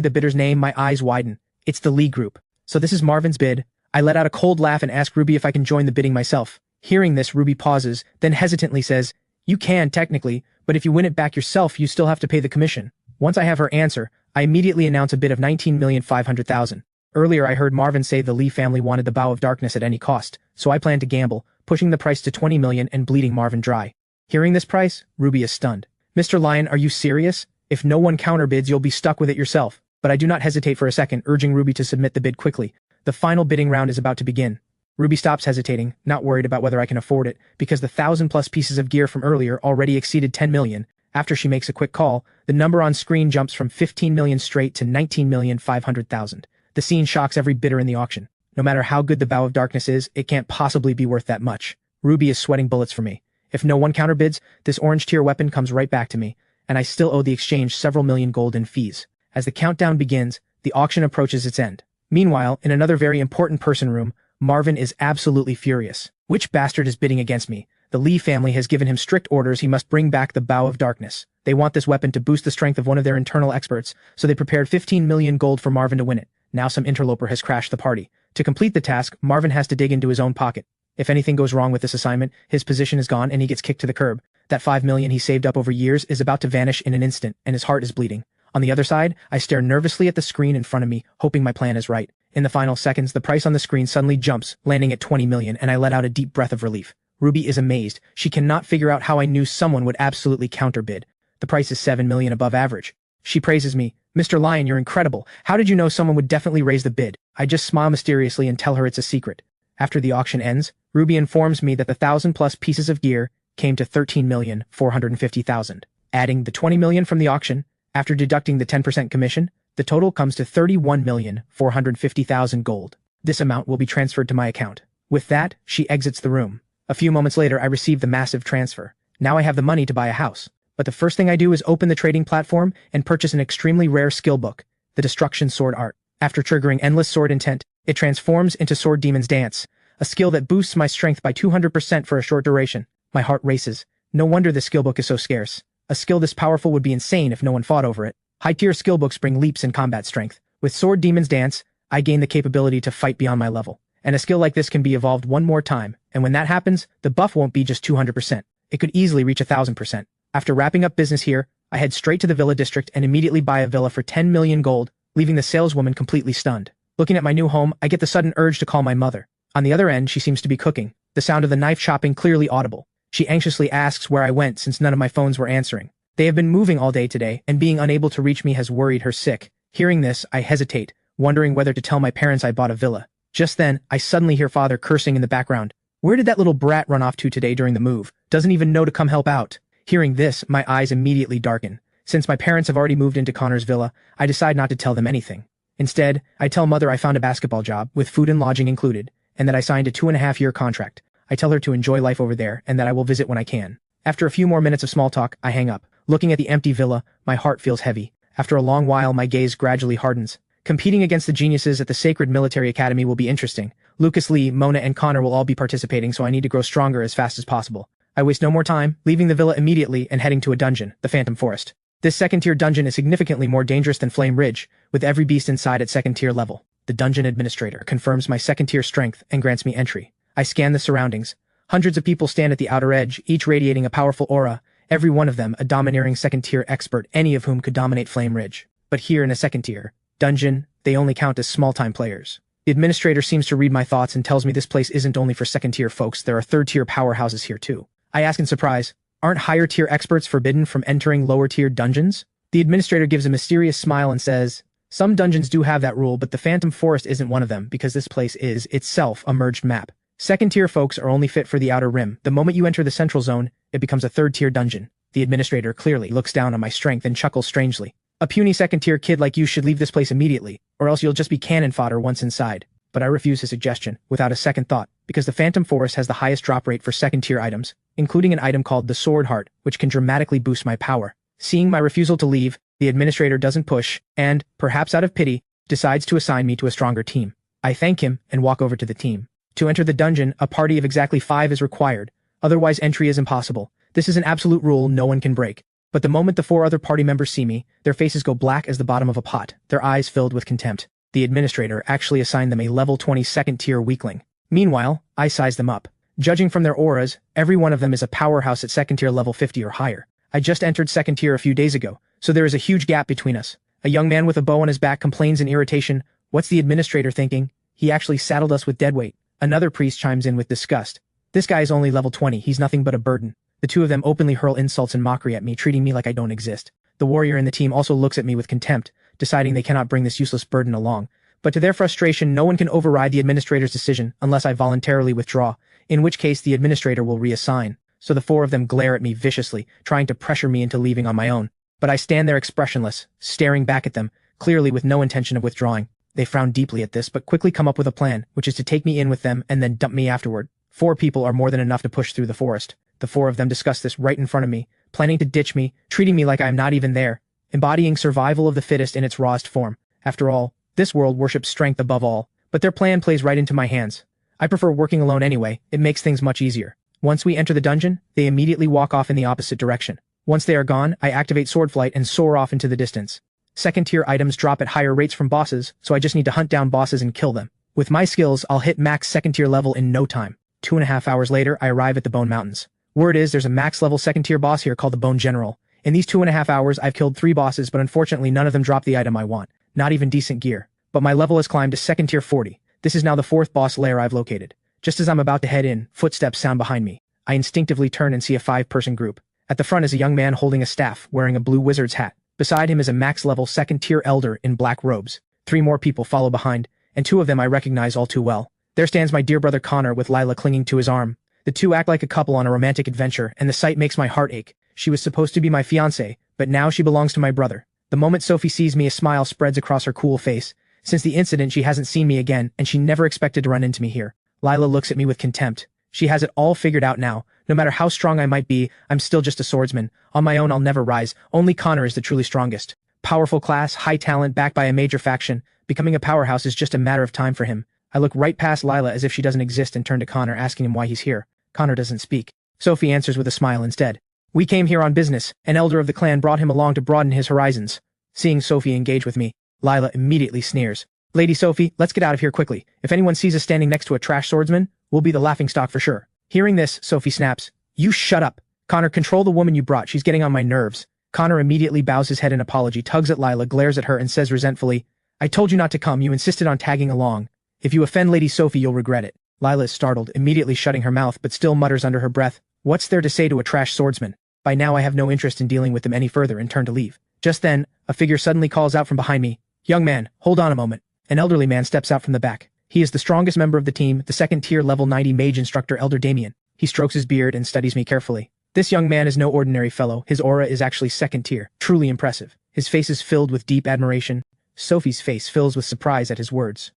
the bidder's name, my eyes widen. It's the Lee Group. So this is Marvin's bid. I let out a cold laugh and ask Ruby if I can join the bidding myself. Hearing this, Ruby pauses, then hesitantly says, "You can, technically, but if you win it back yourself, you still have to pay the commission." Once I have her answer, I immediately announce a bid of 19,500,000. Earlier I heard Marvin say the Lee family wanted the Bow of Darkness at any cost, so I planned to gamble, pushing the price to 20 million and bleeding Marvin dry. Hearing this price, Ruby is stunned. Mr. Lyon, are you serious? If no one counterbids, you'll be stuck with it yourself. But I do not hesitate for a second, urging Ruby to submit the bid quickly. The final bidding round is about to begin. Ruby stops hesitating, not worried about whether I can afford it, because the 1,000+ pieces of gear from earlier already exceeded 10 million. After she makes a quick call, the number on screen jumps from 15 million straight to 19,500,000. The scene shocks every bidder in the auction. No matter how good the Bow of Darkness is, it can't possibly be worth that much. Ruby is sweating bullets for me. If no one counterbids, this orange tier weapon comes right back to me, and I still owe the exchange several million gold in fees. As the countdown begins, the auction approaches its end. Meanwhile, in another very important person room, Marvin is absolutely furious. Which bastard is bidding against me? The Lee family has given him strict orders he must bring back the Bow of Darkness. They want this weapon to boost the strength of one of their internal experts, so they prepared 15 million gold for Marvin to win it. Now some interloper has crashed the party. To complete the task, Marvin has to dig into his own pocket. If anything goes wrong with this assignment, his position is gone and he gets kicked to the curb. That 5 million he saved up over years is about to vanish in an instant, and his heart is bleeding. On the other side, I stare nervously at the screen in front of me, hoping my plan is right. In the final seconds, the price on the screen suddenly jumps, landing at 20 million, and I let out a deep breath of relief. Ruby is amazed. She cannot figure out how I knew someone would absolutely counterbid. The price is 7 million above average. She praises me. Mr. Lyon, you're incredible. How did you know someone would definitely raise the bid? I just smile mysteriously and tell her it's a secret. After the auction ends, Ruby informs me that the 1,000+ pieces of gear came to 13,450,000. Adding the 20 million from the auction, after deducting the 10% commission, the total comes to 31,450,000 gold. This amount will be transferred to my account. With that, she exits the room. A few moments later, I receive the massive transfer. Now I have the money to buy a house. But the first thing I do is open the trading platform and purchase an extremely rare skill book, the Destruction Sword Art. After triggering Endless Sword Intent, it transforms into Sword Demon's Dance, a skill that boosts my strength by 200% for a short duration. My heart races. No wonder this skill book is so scarce. A skill this powerful would be insane if no one fought over it. High-tier skill books bring leaps in combat strength. With Sword Demon's Dance, I gain the capability to fight beyond my level. And a skill like this can be evolved one more time, and when that happens, the buff won't be just 200%. It could easily reach 1,000%. After wrapping up business here, I head straight to the villa district and immediately buy a villa for 10 million gold, leaving the saleswoman completely stunned. Looking at my new home, I get the sudden urge to call my mother. On the other end, she seems to be cooking, the sound of the knife chopping clearly audible. She anxiously asks where I went since none of my phones were answering. They have been moving all day today, and being unable to reach me has worried her sick. Hearing this, I hesitate, wondering whether to tell my parents I bought a villa. Just then, I suddenly hear father cursing in the background. Where did that little brat run off to today during the move? Doesn't even know to come help out. Hearing this, my eyes immediately darken. Since my parents have already moved into Connor's villa, I decide not to tell them anything. Instead, I tell mother I found a basketball job, with food and lodging included, and that I signed a 2.5-year contract. I tell her to enjoy life over there, and that I will visit when I can. After a few more minutes of small talk, I hang up. Looking at the empty villa, my heart feels heavy. After a long while, my gaze gradually hardens. Competing against the geniuses at the Sacred Military Academy will be interesting. Lucas, Lee, Mona, and Connor will all be participating, so I need to grow stronger as fast as possible. I waste no more time, leaving the villa immediately and heading to a dungeon, the Phantom Forest. This second-tier dungeon is significantly more dangerous than Flame Ridge, with every beast inside at second-tier level. The dungeon administrator confirms my second-tier strength and grants me entry. I scan the surroundings. Hundreds of people stand at the outer edge, each radiating a powerful aura, every one of them a domineering second-tier expert, any of whom could dominate Flame Ridge. But here in a second-tier dungeon, they only count as small-time players. The administrator seems to read my thoughts and tells me this place isn't only for second-tier folks, there are third-tier powerhouses here too. I ask in surprise, aren't higher-tier experts forbidden from entering lower-tier dungeons? The administrator gives a mysterious smile and says, some dungeons do have that rule, but the Phantom Forest isn't one of them because this place is, itself, a merged map. Second-tier folks are only fit for the outer rim. The moment you enter the central zone, it becomes a third-tier dungeon. The administrator clearly looks down on my strength and chuckles strangely. A puny second-tier kid like you should leave this place immediately, or else you'll just be cannon fodder once inside. But I refuse his suggestion, without a second thought, because the Phantom Forest has the highest drop rate for second-tier items, including an item called the Sword Heart, which can dramatically boost my power. Seeing my refusal to leave, the administrator doesn't push, and, perhaps out of pity, decides to assign me to a stronger team. I thank him and walk over to the team. To enter the dungeon, a party of exactly 5 is required, otherwise entry is impossible. This is an absolute rule no one can break. But the moment the 4 other party members see me, their faces go black as the bottom of a pot, their eyes filled with contempt. The administrator actually assigned them a level 20 second-tier weakling. Meanwhile, I size them up. Judging from their auras, every one of them is a powerhouse at second-tier level 50 or higher. I just entered second-tier a few days ago, So there is a huge gap between us. A young man with a bow on his back complains in irritation. What's the administrator thinking? He actually saddled us with deadweight. Another priest chimes in with disgust. This guy is only level 20, he's nothing but a burden. The two of them openly hurl insults and mockery at me, treating me like I don't exist. The warrior in the team also looks at me with contempt, deciding they cannot bring this useless burden along. But to their frustration, no one can override the administrator's decision unless I voluntarily withdraw, in which case the administrator will reassign. So the four of them glare at me viciously, trying to pressure me into leaving on my own. But I stand there expressionless, staring back at them, clearly with no intention of withdrawing. They frown deeply at this but quickly come up with a plan, which is to take me in with them and then dump me afterward. 4 people are more than enough to push through the forest. The 4 of them discuss this right in front of me, planning to ditch me, treating me like I am not even there, embodying survival of the fittest in its rawest form. After all, this world worships strength above all, but their plan plays right into my hands. I prefer working alone anyway, it makes things much easier. Once we enter the dungeon, they immediately walk off in the opposite direction. Once they are gone, I activate sword flight and soar off into the distance. Second-tier items drop at higher rates from bosses, so I just need to hunt down bosses and kill them. With my skills, I'll hit max second-tier level in no time. 2.5 hours later, I arrive at the Bone Mountains. Word is there's a max-level second-tier boss here called the Bone General. In these 2.5 hours, I've killed 3 bosses, but unfortunately none of them drop the item I want. Not even decent gear. But my level has climbed to second-tier 40. This is now the 4th boss lair I've located. Just as I'm about to head in, footsteps sound behind me. I instinctively turn and see a 5-person group. At the front is a young man holding a staff, wearing a blue wizard's hat. Beside him is a max-level second-tier elder in black robes. 3 more people follow behind, and 2 of them I recognize all too well. There stands my dear brother Connor with Lila clinging to his arm. The two act like a couple on a romantic adventure, and the sight makes my heart ache. She was supposed to be my fiancée, but now she belongs to my brother. The moment Sophie sees me, a smile spreads across her cool face. Since the incident, she hasn't seen me again, and she never expected to run into me here. Lila looks at me with contempt. She has it all figured out now. No matter how strong I might be, I'm still just a swordsman. On my own, I'll never rise. Only Connor is the truly strongest. Powerful class, high talent, backed by a major faction. Becoming a powerhouse is just a matter of time for him. I look right past Lila as if she doesn't exist and turn to Connor, asking him why he's here. Connor doesn't speak. Sophie answers with a smile instead. We came here on business. An elder of the clan brought him along to broaden his horizons. Seeing Sophie engage with me, Lila immediately sneers. Lady Sophie, let's get out of here quickly. If anyone sees us standing next to a trash swordsman, we'll be the laughingstock for sure. Hearing this, Sophie snaps. You shut up. Connor, control the woman you brought. She's getting on my nerves. Connor immediately bows his head in apology, tugs at Lila, glares at her, and says resentfully, I told you not to come. You insisted on tagging along. If you offend Lady Sophie, you'll regret it. Lila is startled, immediately shutting her mouth, but still mutters under her breath, what's there to say to a trash swordsman? By now I have no interest in dealing with them any further and turn to leave. Just then, a figure suddenly calls out from behind me. Young man, hold on a moment. An elderly man steps out from the back. He is the strongest member of the team, the second-tier level 90 mage instructor Elder Damien. He strokes his beard and studies me carefully. This young man is no ordinary fellow. His aura is actually second-tier, truly impressive. His face is filled with deep admiration. Sophie's face fills with surprise at his words.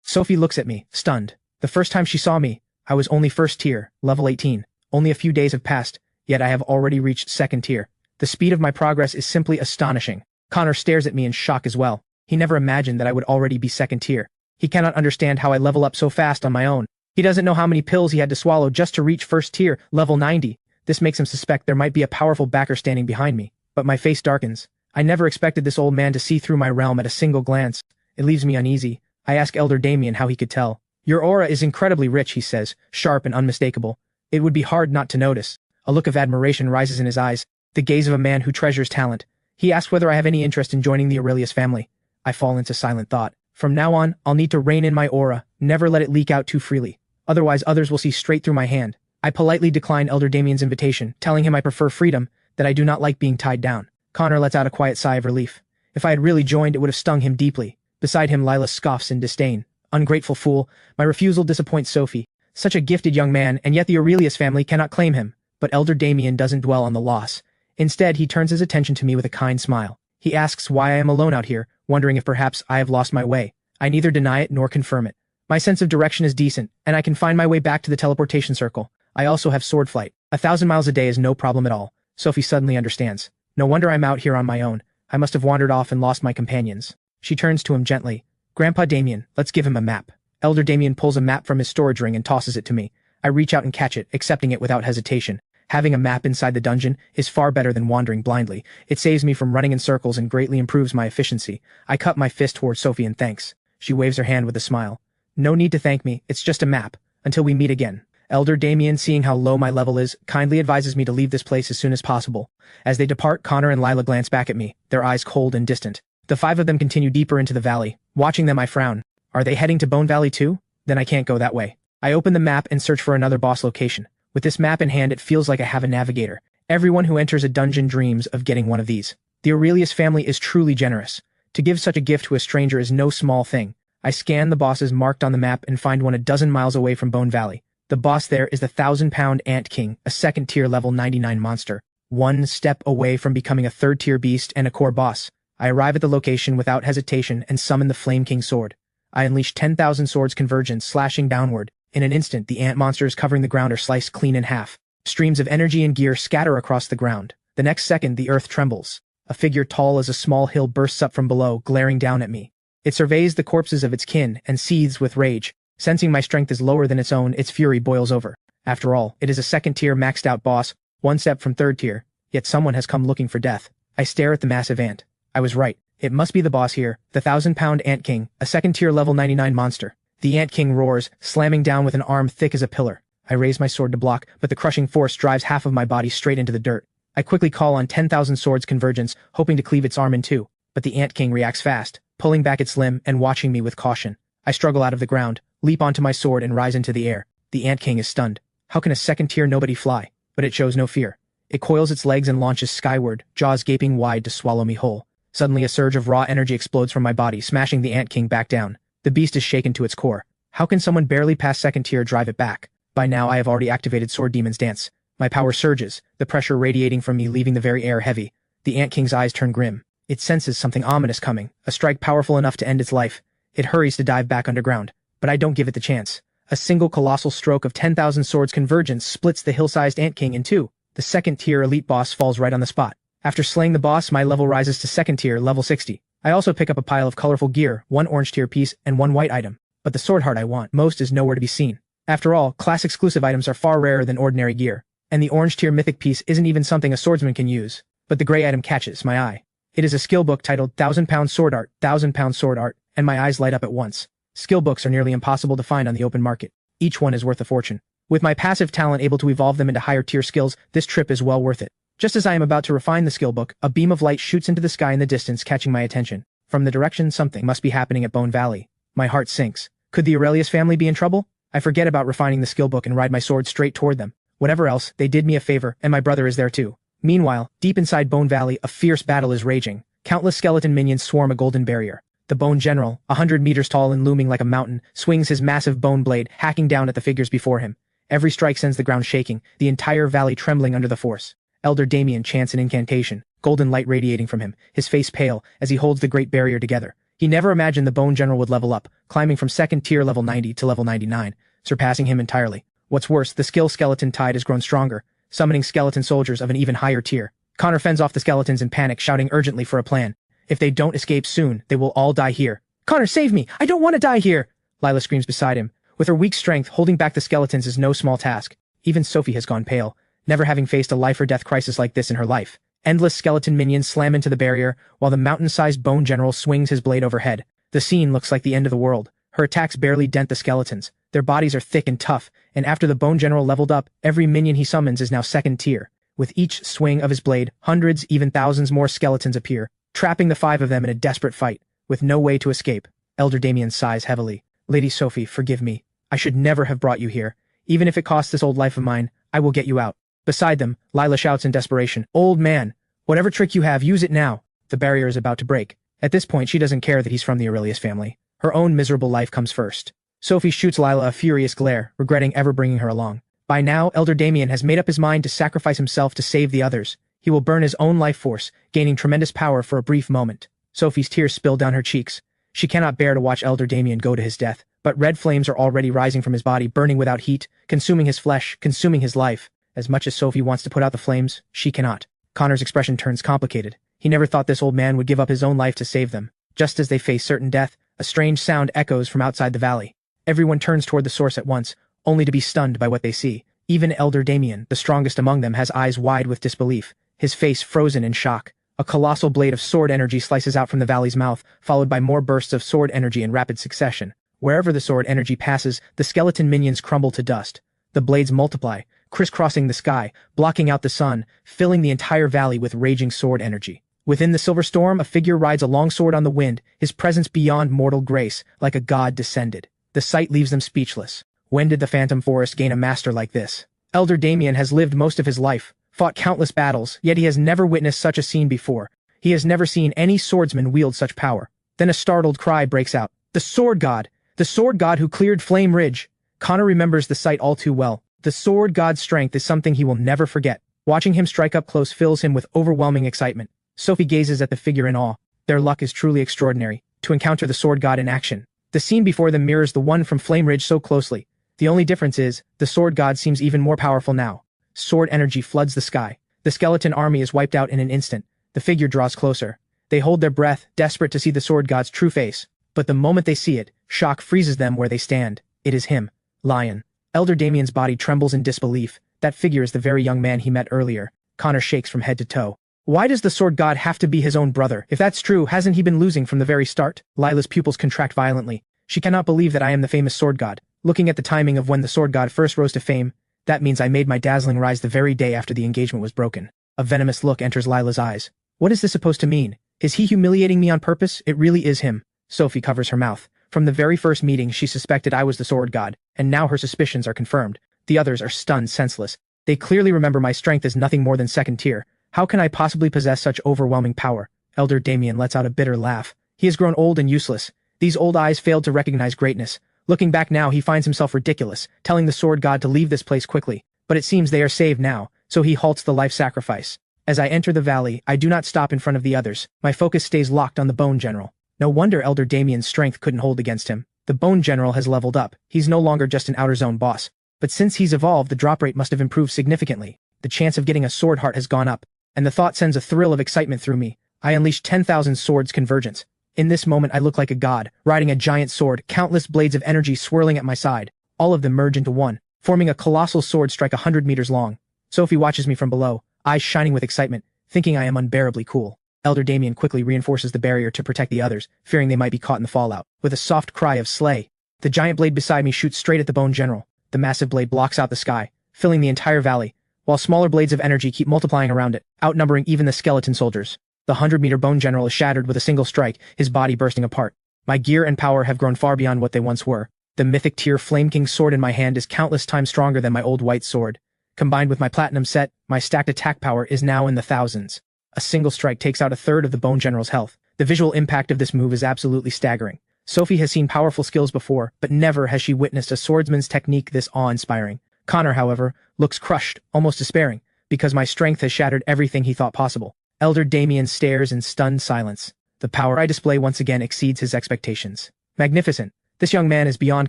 Sophie looks at me, stunned. The first time she saw me, I was only first tier, level 18. Only a few days have passed, yet I have already reached second tier. The speed of my progress is simply astonishing. Connor stares at me in shock as well. He never imagined that I would already be second tier. He cannot understand how I level up so fast on my own. He doesn't know how many pills he had to swallow just to reach first tier, level 90. This makes him suspect there might be a powerful backer standing behind me. But my face darkens. I never expected this old man to see through my realm at a single glance. It leaves me uneasy. I ask Elder Damien how he could tell. Your aura is incredibly rich, he says, sharp and unmistakable. It would be hard not to notice. A look of admiration rises in his eyes, the gaze of a man who treasures talent. He asks whether I have any interest in joining the Aurelius family. I fall into silent thought. From now on, I'll need to rein in my aura, never let it leak out too freely. Otherwise others will see straight through my hand. I politely decline Elder Damien's invitation, telling him I prefer freedom, that I do not like being tied down. Connor lets out a quiet sigh of relief. If I had really joined, it would have stung him deeply. Beside him, Lila scoffs in disdain. Ungrateful fool, my refusal disappoints Sophie. Such a gifted young man, and yet the Aurelius family cannot claim him. But Elder Damien doesn't dwell on the loss. Instead, he turns his attention to me with a kind smile. He asks why I am alone out here, wondering if perhaps I have lost my way. I neither deny it nor confirm it. My sense of direction is decent, and I can find my way back to the teleportation circle. I also have sword flight. 1,000 miles a day is no problem at all. Sophie suddenly understands. No wonder I'm out here on my own. I must have wandered off and lost my companions. She turns to him gently. Grandpa Damien, let's give him a map. Elder Damien pulls a map from his storage ring and tosses it to me. I reach out and catch it, accepting it without hesitation. Having a map inside the dungeon is far better than wandering blindly. It saves me from running in circles and greatly improves my efficiency. I cut my fist towards Sophie in thanks. She waves her hand with a smile. No need to thank me, it's just a map. Until we meet again. Elder Damien, seeing how low my level is, kindly advises me to leave this place as soon as possible. As they depart, Connor and Lila glance back at me, their eyes cold and distant. The 5 of them continue deeper into the valley. Watching them, I frown. Are they heading to Bone Valley too? Then I can't go that way. I open the map and search for another boss location. With this map in hand, it feels like I have a navigator. Everyone who enters a dungeon dreams of getting one of these. The Aurelius family is truly generous. To give such a gift to a stranger is no small thing. I scan the bosses marked on the map and find one a dozen miles away from Bone Valley. The boss there is the 1,000-pound Ant King, a second-tier level 99 monster. One step away from becoming a third-tier beast and a core boss. I arrive at the location without hesitation and summon the Flame King sword. I unleash 10,000 swords convergence, slashing downward. In an instant, the ant monsters covering the ground are sliced clean in half. Streams of energy and gear scatter across the ground. The next second, the earth trembles. A figure tall as a small hill bursts up from below, glaring down at me. It surveys the corpses of its kin and seethes with rage. Sensing my strength is lower than its own, its fury boils over. After all, it is a second-tier maxed-out boss, one step from third tier, yet someone has come looking for death. I stare at the massive ant. I was right. It must be the boss here, the 1,000-pound Ant King, a second-tier level 99 monster. The Ant King roars, slamming down with an arm thick as a pillar. I raise my sword to block, but the crushing force drives half of my body straight into the dirt. I quickly call on 10,000 swords convergence, hoping to cleave its arm in two, but the Ant King reacts fast, pulling back its limb and watching me with caution. I struggle out of the ground, leap onto my sword and rise into the air. The Ant King is stunned. How can a second-tier nobody fly? But it shows no fear. It coils its legs and launches skyward, jaws gaping wide to swallow me whole. Suddenly a surge of raw energy explodes from my body, smashing the Ant King back down. The beast is shaken to its core. How can someone barely pass second tier drive it back? By now I have already activated Sword Demon's Dance. My power surges, the pressure radiating from me leaving the very air heavy. The Ant King's eyes turn grim. It senses something ominous coming, a strike powerful enough to end its life. It hurries to dive back underground, but I don't give it the chance. A single colossal stroke of 10,000 swords convergence splits the hill-sized Ant King in two. The second-tier elite boss falls right on the spot. After slaying the boss, my level rises to second tier, level 60. I also pick up a pile of colorful gear, one orange tier piece, and one white item. But the sword heart I want most is nowhere to be seen. After all, class-exclusive items are far rarer than ordinary gear. And the orange tier mythic piece isn't even something a swordsman can use. But the gray item catches my eye. It is a skill book titled 1,000-Pound Sword Art, 1,000-Pound Sword Art, and my eyes light up at once. Skill books are nearly impossible to find on the open market. Each one is worth a fortune. With my passive talent able to evolve them into higher tier skills, this trip is well worth it. Just as I am about to refine the skill book, a beam of light shoots into the sky in the distance, catching my attention. From the direction, something must be happening at Bone Valley. My heart sinks. Could the Aurelius family be in trouble? I forget about refining the skill book and ride my sword straight toward them. Whatever else, they did me a favor, and my brother is there too. Meanwhile, deep inside Bone Valley, a fierce battle is raging. Countless skeleton minions swarm a golden barrier. The Bone General, 100 meters tall and looming like a mountain, swings his massive bone blade, hacking down at the figures before him. Every strike sends the ground shaking, the entire valley trembling under the force. Elder Damien chants an incantation, golden light radiating from him, his face pale, as he holds the great barrier together. He never imagined the Bone General would level up, climbing from second tier level 90 to level 99, surpassing him entirely. What's worse, the skill skeleton tide has grown stronger, summoning skeleton soldiers of an even higher tier. Connor fends off the skeletons in panic, shouting urgently for a plan. If they don't escape soon, they will all die here. Connor, save me! I don't want to die here! Lila screams beside him. With her weak strength, holding back the skeletons is no small task. Even Sophie has gone pale, never having faced a life-or-death crisis like this in her life. Endless skeleton minions slam into the barrier, while the mountain-sized Bone General swings his blade overhead. The scene looks like the end of the world. Her attacks barely dent the skeletons. Their bodies are thick and tough, and after the Bone General leveled up, every minion he summons is now second tier. With each swing of his blade, hundreds, even thousands more skeletons appear, trapping the 5 of them in a desperate fight, with no way to escape. Elder Damien sighs heavily. Lady Sophie, forgive me. I should never have brought you here. Even if it costs this old life of mine, I will get you out. Beside them, Lila shouts in desperation, Old man, whatever trick you have, use it now. The barrier is about to break. At this point, she doesn't care that he's from the Aurelius family. Her own miserable life comes first. Sophie shoots Lila a furious glare, regretting ever bringing her along. By now, Elder Damien has made up his mind to sacrifice himself to save the others. He will burn his own life force, gaining tremendous power for a brief moment. Sophie's tears spill down her cheeks. She cannot bear to watch Elder Damien go to his death, but red flames are already rising from his body, burning without heat, consuming his flesh, consuming his life. As much as Sophie wants to put out the flames, she cannot. Connor's expression turns complicated. He never thought this old man would give up his own life to save them. Just as they face certain death, a strange sound echoes from outside the valley. Everyone turns toward the source at once, only to be stunned by what they see. Even Elder Damien, the strongest among them, has eyes wide with disbelief, his face frozen in shock. A colossal blade of sword energy slices out from the valley's mouth, followed by more bursts of sword energy in rapid succession. Wherever the sword energy passes, the skeleton minions crumble to dust. The blades multiply, crisscrossing the sky, blocking out the sun, filling the entire valley with raging sword energy. Within the silver storm, a figure rides a long sword on the wind, his presence beyond mortal grace, like a god descended. The sight leaves them speechless. When did the Phantom Forest gain a master like this? Elder Damien has lived most of his life, fought countless battles, yet he has never witnessed such a scene before. He has never seen any swordsman wield such power. Then a startled cry breaks out. The Sword God! The Sword God who cleared Flame Ridge! Connor remembers the sight all too well. The Sword God's strength is something he will never forget. Watching him strike up close fills him with overwhelming excitement. Sophie gazes at the figure in awe. Their luck is truly extraordinary, to encounter the Sword God in action. The scene before them mirrors the one from Flame Ridge so closely. The only difference is, the Sword God seems even more powerful now. Sword energy floods the sky. The skeleton army is wiped out in an instant. The figure draws closer. They hold their breath, desperate to see the Sword God's true face. But the moment they see it, shock freezes them where they stand. It is him, Lyon. Elder Damien's body trembles in disbelief. That figure is the very young man he met earlier. Connor shakes from head to toe. Why does the Sword God have to be his own brother? If that's true, hasn't he been losing from the very start? Lila's pupils contract violently. She cannot believe that I am the famous Sword God. Looking at the timing of when the Sword God first rose to fame, that means I made my dazzling rise the very day after the engagement was broken. A venomous look enters Lila's eyes. What is this supposed to mean? Is he humiliating me on purpose? It really is him. Sophie covers her mouth. From the very first meeting, she suspected I was the Sword God, and now her suspicions are confirmed. The others are stunned senseless. They clearly remember my strength is nothing more than second tier. How can I possibly possess such overwhelming power? Elder Damien lets out a bitter laugh. He has grown old and useless. These old eyes failed to recognize greatness. Looking back now, he finds himself ridiculous, telling the Sword God to leave this place quickly. But it seems they are saved now, so he halts the life sacrifice. As I enter the valley, I do not stop in front of the others. My focus stays locked on the Bone General. No wonder Elder Damien's strength couldn't hold against him. The Bone General has leveled up. He's no longer just an outer zone boss. But since he's evolved, the drop rate must have improved significantly. The chance of getting a sword heart has gone up, and the thought sends a thrill of excitement through me. I unleash 10,000 swords convergence. In this moment, I look like a god, riding a giant sword, countless blades of energy swirling at my side. All of them merge into one, forming a colossal sword strike 100 meters long. Sophie watches me from below, eyes shining with excitement, thinking I am unbearably cool. Elder Damien quickly reinforces the barrier to protect the others, fearing they might be caught in the fallout. With a soft cry of slay, the giant blade beside me shoots straight at the Bone General. The massive blade blocks out the sky, filling the entire valley, while smaller blades of energy keep multiplying around it, outnumbering even the skeleton soldiers. The 100-meter Bone General is shattered with a single strike, his body bursting apart. My gear and power have grown far beyond what they once were. The mythic tier Flame King sword in my hand is countless times stronger than my old white sword. Combined with my platinum set, my stacked attack power is now in the thousands. A single strike takes out a third of the Bone General's health. The visual impact of this move is absolutely staggering. Sophie has seen powerful skills before, but never has she witnessed a swordsman's technique this awe-inspiring. Connor, however, looks crushed, almost despairing, because my strength has shattered everything he thought possible. Elder Damien stares in stunned silence. The power I display once again exceeds his expectations. Magnificent. This young man is beyond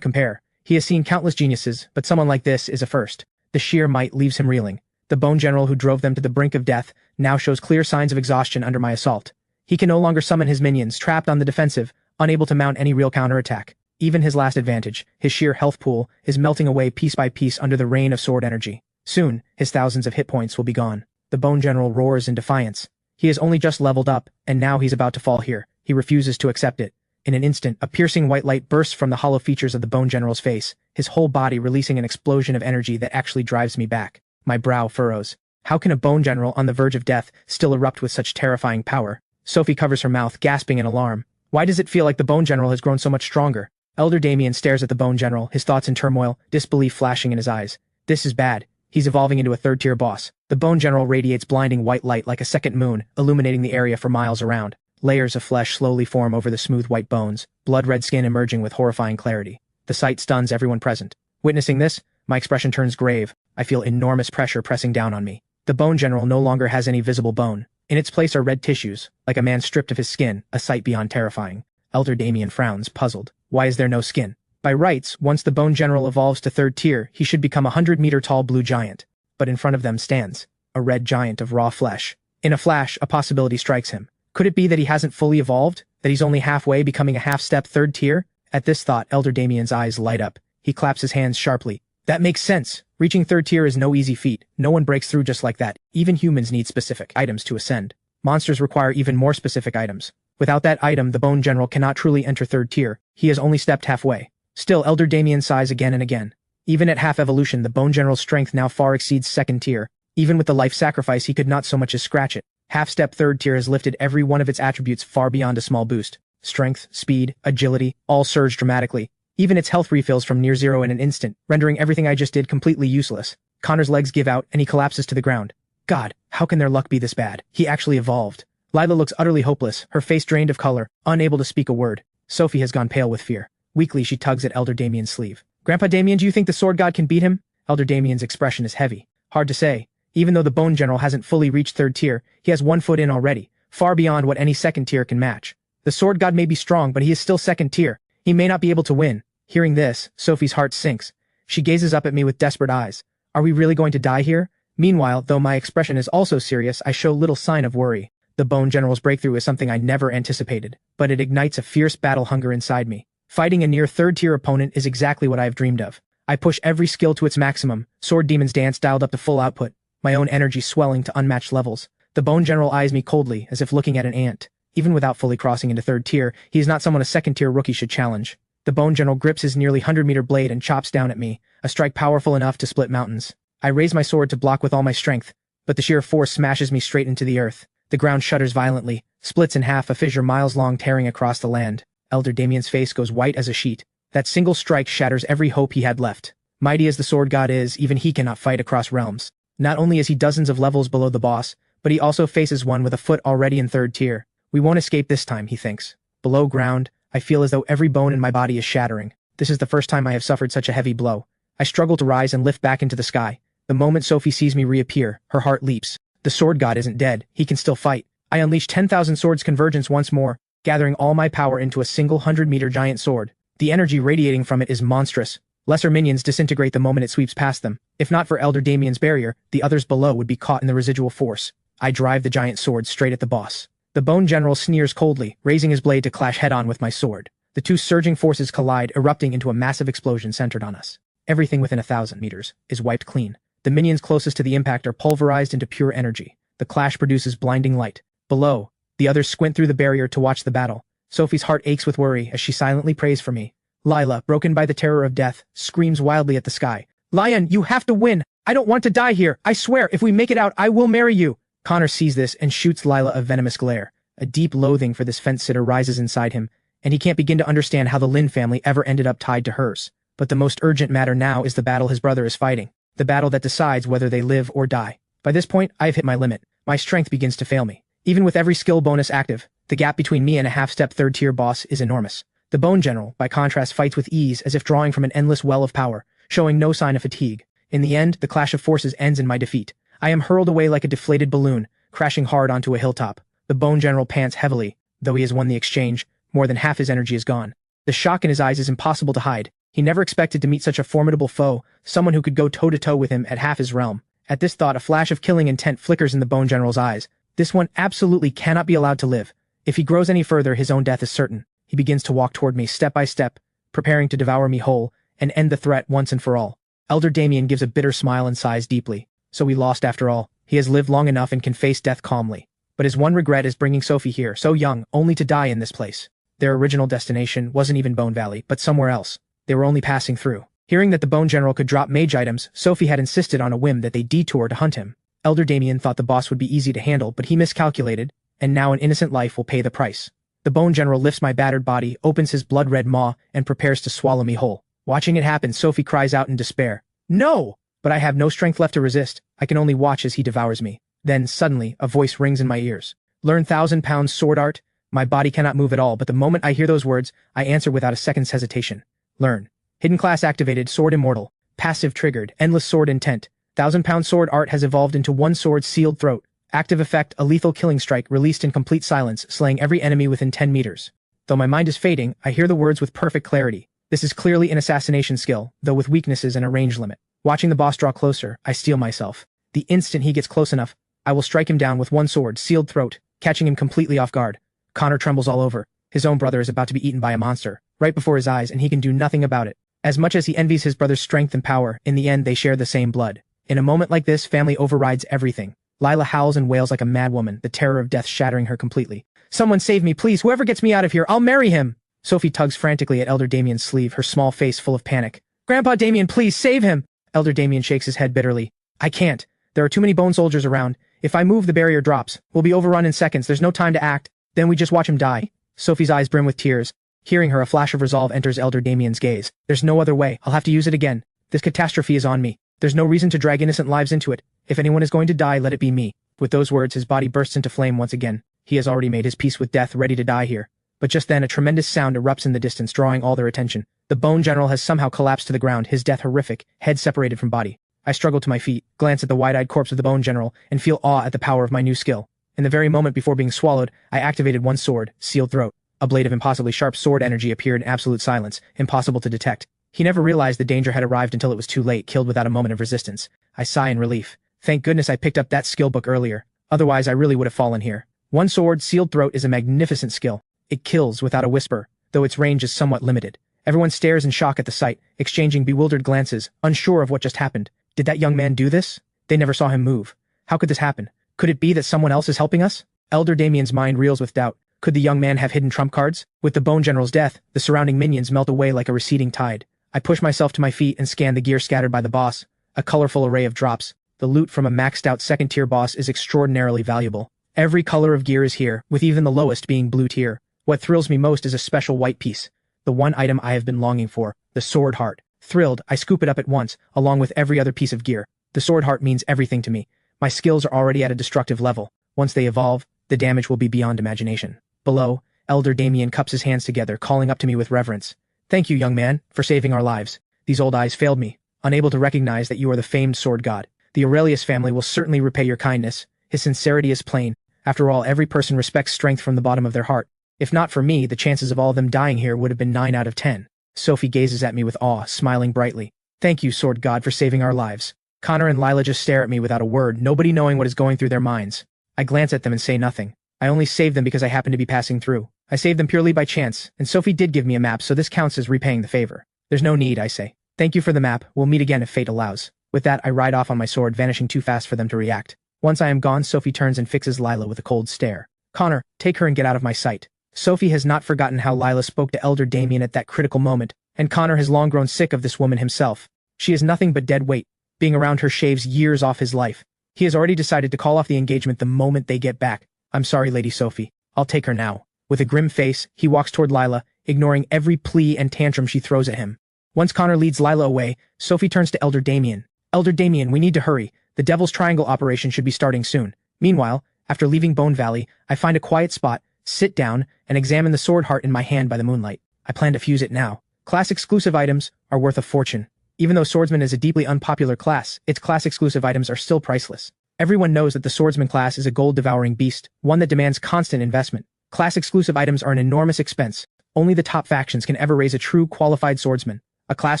compare. He has seen countless geniuses, but someone like this is a first. The sheer might leaves him reeling. The Bone General who drove them to the brink of death now shows clear signs of exhaustion under my assault. He can no longer summon his minions, trapped on the defensive, unable to mount any real counterattack. Even his last advantage, his sheer health pool, is melting away piece by piece under the rain of sword energy. Soon, his thousands of hit points will be gone. The Bone General roars in defiance. He has only just leveled up, and now he's about to fall here. He refuses to accept it. In an instant, a piercing white light bursts from the hollow features of the Bone General's face, his whole body releasing an explosion of energy that actually drives me back. My brow furrows. How can a Bone General on the verge of death still erupt with such terrifying power? Sophie covers her mouth, gasping in alarm. Why does it feel like the Bone General has grown so much stronger? Elder Damien stares at the Bone General, his thoughts in turmoil, disbelief flashing in his eyes. This is bad. He's evolving into a third-tier boss. The Bone General radiates blinding white light like a second moon, illuminating the area for miles around. Layers of flesh slowly form over the smooth white bones, blood-red skin emerging with horrifying clarity. The sight stuns everyone present. Witnessing this, my expression turns grave. I feel enormous pressure pressing down on me. The Bone General no longer has any visible bone. In its place are red tissues, like a man stripped of his skin, a sight beyond terrifying. Elder Damien frowns, puzzled. Why is there no skin? By rights, once the Bone General evolves to third tier, he should become a 100-meter-tall blue giant. But in front of them stands a red giant of raw flesh. In a flash, a possibility strikes him. Could it be that he hasn't fully evolved? That he's only halfway becoming a half-step third tier? At this thought, Elder Damien's eyes light up. He claps his hands sharply. That makes sense. Reaching third tier is no easy feat. No one breaks through just like that. Even humans need specific items to ascend. Monsters require even more specific items. Without that item, the Bone General cannot truly enter third tier. He has only stepped halfway. Still, Elder Damien sighs again and again. Even at half evolution, the Bone General's strength now far exceeds second tier. Even with the life sacrifice, he could not so much as scratch it. Half-step third tier has lifted every one of its attributes far beyond a small boost. Strength, speed, agility, all surge dramatically. Even its health refills from near zero in an instant, rendering everything I just did completely useless. Connor's legs give out, and he collapses to the ground. God, how can their luck be this bad? He actually evolved. Lila looks utterly hopeless, her face drained of color, unable to speak a word. Sophie has gone pale with fear. Weakly, she tugs at Elder Damien's sleeve. Grandpa Damien, do you think the Sword God can beat him? Elder Damien's expression is heavy. Hard to say. Even though the Bone General hasn't fully reached third tier, he has 1 foot in already, far beyond what any second tier can match. The Sword God may be strong, but he is still second tier. He may not be able to win. Hearing this, Sophie's heart sinks. She gazes up at me with desperate eyes. Are we really going to die here? Meanwhile, though my expression is also serious, I show little sign of worry. The Bone General's breakthrough is something I never anticipated, but it ignites a fierce battle hunger inside me. Fighting a near third-tier opponent is exactly what I have dreamed of. I push every skill to its maximum, Sword Demon's Dance dialed up to full output, my own energy swelling to unmatched levels. The Bone General eyes me coldly, as if looking at an ant. Even without fully crossing into third tier, he is not someone a second-tier rookie should challenge. The Bone General grips his nearly 100-meter blade and chops down at me, a strike powerful enough to split mountains. I raise my sword to block with all my strength, but the sheer force smashes me straight into the earth. The ground shudders violently, splits in half, a fissure miles long tearing across the land. Elder Damien's face goes white as a sheet. That single strike shatters every hope he had left. Mighty as the Sword God is, even he cannot fight across realms. Not only is he dozens of levels below the boss, but he also faces one with a foot already in third tier. We won't escape this time, he thinks. Below ground, I feel as though every bone in my body is shattering. This is the first time I have suffered such a heavy blow. I struggle to rise and lift back into the sky. The moment Sophie sees me reappear, her heart leaps. The Sword God isn't dead, he can still fight. I unleash 10,000 swords convergence once more, gathering all my power into a single 100-meter giant sword. The energy radiating from it is monstrous. Lesser minions disintegrate the moment it sweeps past them. If not for Elder Damien's barrier, the others below would be caught in the residual force. I drive the giant sword straight at the boss. The Bone General sneers coldly, raising his blade to clash head-on with my sword. The two surging forces collide, erupting into a massive explosion centered on us. Everything within 1,000 meters is wiped clean. The minions closest to the impact are pulverized into pure energy. The clash produces blinding light. Below, the others squint through the barrier to watch the battle. Sophie's heart aches with worry as she silently prays for me. Lila, broken by the terror of death, screams wildly at the sky. Lyon, you have to win! I don't want to die here! I swear, if we make it out, I will marry you! Connor sees this and shoots Lila a venomous glare. A deep loathing for this fence-sitter rises inside him, and he can't begin to understand how the Lin family ever ended up tied to hers. But the most urgent matter now is the battle his brother is fighting. The battle that decides whether they live or die. By this point, I've hit my limit. My strength begins to fail me. Even with every skill bonus active, the gap between me and a half-step third-tier boss is enormous. The Bone General, by contrast, fights with ease as if drawing from an endless well of power, showing no sign of fatigue. In the end, the clash of forces ends in my defeat. I am hurled away like a deflated balloon, crashing hard onto a hilltop. The Bone General pants heavily. Though he has won the exchange, more than half his energy is gone. The shock in his eyes is impossible to hide. He never expected to meet such a formidable foe, someone who could go toe-to-toe with him at half his realm. At this thought, a flash of killing intent flickers in the Bone General's eyes. This one absolutely cannot be allowed to live. If he grows any further, his own death is certain. He begins to walk toward me step by step, preparing to devour me whole and end the threat once and for all. Elder Damien gives a bitter smile and sighs deeply. So we lost after all. He has lived long enough and can face death calmly. But his one regret is bringing Sophie here, so young, only to die in this place. Their original destination wasn't even Bone Valley, but somewhere else. They were only passing through. Hearing that the Bone General could drop mage items, Sophie had insisted on a whim that they detour to hunt him. Elder Damien thought the boss would be easy to handle, but he miscalculated, and now an innocent life will pay the price. The Bone General lifts my battered body, opens his blood-red maw, and prepares to swallow me whole. Watching it happen, Sophie cries out in despair. No! But I have no strength left to resist. I can only watch as he devours me. Then, suddenly, a voice rings in my ears. Learn 1,000-pound sword art? My body cannot move at all, but the moment I hear those words, I answer without a second's hesitation. Learn. Hidden class activated, Sword Immortal. Passive triggered, endless sword intent. 1,000-pound sword art has evolved into one sword sealed throat. Active effect, a lethal killing strike released in complete silence, slaying every enemy within 10 meters. Though my mind is fading, I hear the words with perfect clarity. This is clearly an assassination skill, though with weaknesses and a range limit. Watching the boss draw closer, I steel myself. The instant he gets close enough, I will strike him down with one sword, sealed throat, catching him completely off guard. Connor trembles all over. His own brother is about to be eaten by a monster, right before his eyes, and he can do nothing about it. As much as he envies his brother's strength and power, in the end they share the same blood. In a moment like this, family overrides everything. Lila howls and wails like a madwoman, the terror of death shattering her completely. Someone save me, please, whoever gets me out of here, I'll marry him! Sophie tugs frantically at Elder Damien's sleeve, her small face full of panic. Grandpa Damien, please save him! Elder Damien shakes his head bitterly. I can't. There are too many bone soldiers around. If I move, the barrier drops. We'll be overrun in seconds. There's no time to act. Then we just watch him die. Sophie's eyes brim with tears. Hearing her, a flash of resolve enters Elder Damien's gaze. There's no other way. I'll have to use it again. This catastrophe is on me. There's no reason to drag innocent lives into it. If anyone is going to die, let it be me. With those words, his body bursts into flame once again. He has already made his peace with death, ready to die here. But just then, a tremendous sound erupts in the distance, drawing all their attention. The Bone General has somehow collapsed to the ground, his death horrific, head separated from body. I struggle to my feet, glance at the wide-eyed corpse of the Bone General, and feel awe at the power of my new skill. In the very moment before being swallowed, I activated one sword, Sealed Throat. A blade of impossibly sharp sword energy appeared in absolute silence, impossible to detect. He never realized the danger had arrived until it was too late, killed without a moment of resistance. I sigh in relief. Thank goodness I picked up that skill book earlier. Otherwise, I really would have fallen here. One sword, Sealed Throat, is a magnificent skill. It kills without a whisper, though its range is somewhat limited. Everyone stares in shock at the sight, exchanging bewildered glances, unsure of what just happened. Did that young man do this? They never saw him move. How could this happen? Could it be that someone else is helping us? Elder Damien's mind reels with doubt. Could the young man have hidden trump cards? With the Bone General's death, the surrounding minions melt away like a receding tide. I push myself to my feet and scan the gear scattered by the boss. A colorful array of drops. The loot from a maxed out second-tier boss is extraordinarily valuable. Every color of gear is here, with even the lowest being blue tier. What thrills me most is a special white piece. The one item I have been longing for, the Sword Heart. Thrilled, I scoop it up at once, along with every other piece of gear. The Sword Heart means everything to me. My skills are already at a destructive level. Once they evolve, the damage will be beyond imagination. Below, Elder Damien cups his hands together, calling up to me with reverence. Thank you, young man, for saving our lives. These old eyes failed me, unable to recognize that you are the famed sword god. The Aurelius family will certainly repay your kindness. His sincerity is plain. After all, every person respects strength from the bottom of their heart. If not for me, the chances of all of them dying here would have been 9 out of 10. Sophie gazes at me with awe, smiling brightly. Thank you, sword god, for saving our lives. Connor and Lila just stare at me without a word, nobody knowing what is going through their minds. I glance at them and say nothing. I only saved them because I happened to be passing through. I saved them purely by chance, and Sophie did give me a map, so this counts as repaying the favor. There's no need, I say. Thank you for the map, we'll meet again if fate allows. With that, I ride off on my sword, vanishing too fast for them to react. Once I am gone, Sophie turns and fixes Lila with a cold stare. Connor, take her and get out of my sight. Sophie has not forgotten how Lila spoke to Elder Damien at that critical moment, and Connor has long grown sick of this woman himself. She is nothing but dead weight. Being around her shaves years off his life. He has already decided to call off the engagement the moment they get back. I'm sorry, Lady Sophie. I'll take her now. With a grim face, he walks toward Lila, ignoring every plea and tantrum she throws at him. Once Connor leads Lila away, Sophie turns to Elder Damien. Elder Damien, we need to hurry. The Devil's Triangle operation should be starting soon. Meanwhile, after leaving Bone Valley, I find a quiet spot, sit down, and examine the sword heart in my hand by the moonlight. I plan to fuse it now. Class-exclusive items are worth a fortune. Even though Swordsman is a deeply unpopular class, its class-exclusive items are still priceless. Everyone knows that the Swordsman class is a gold-devouring beast, one that demands constant investment. Class-exclusive items are an enormous expense. Only the top factions can ever raise a true qualified swordsman. A class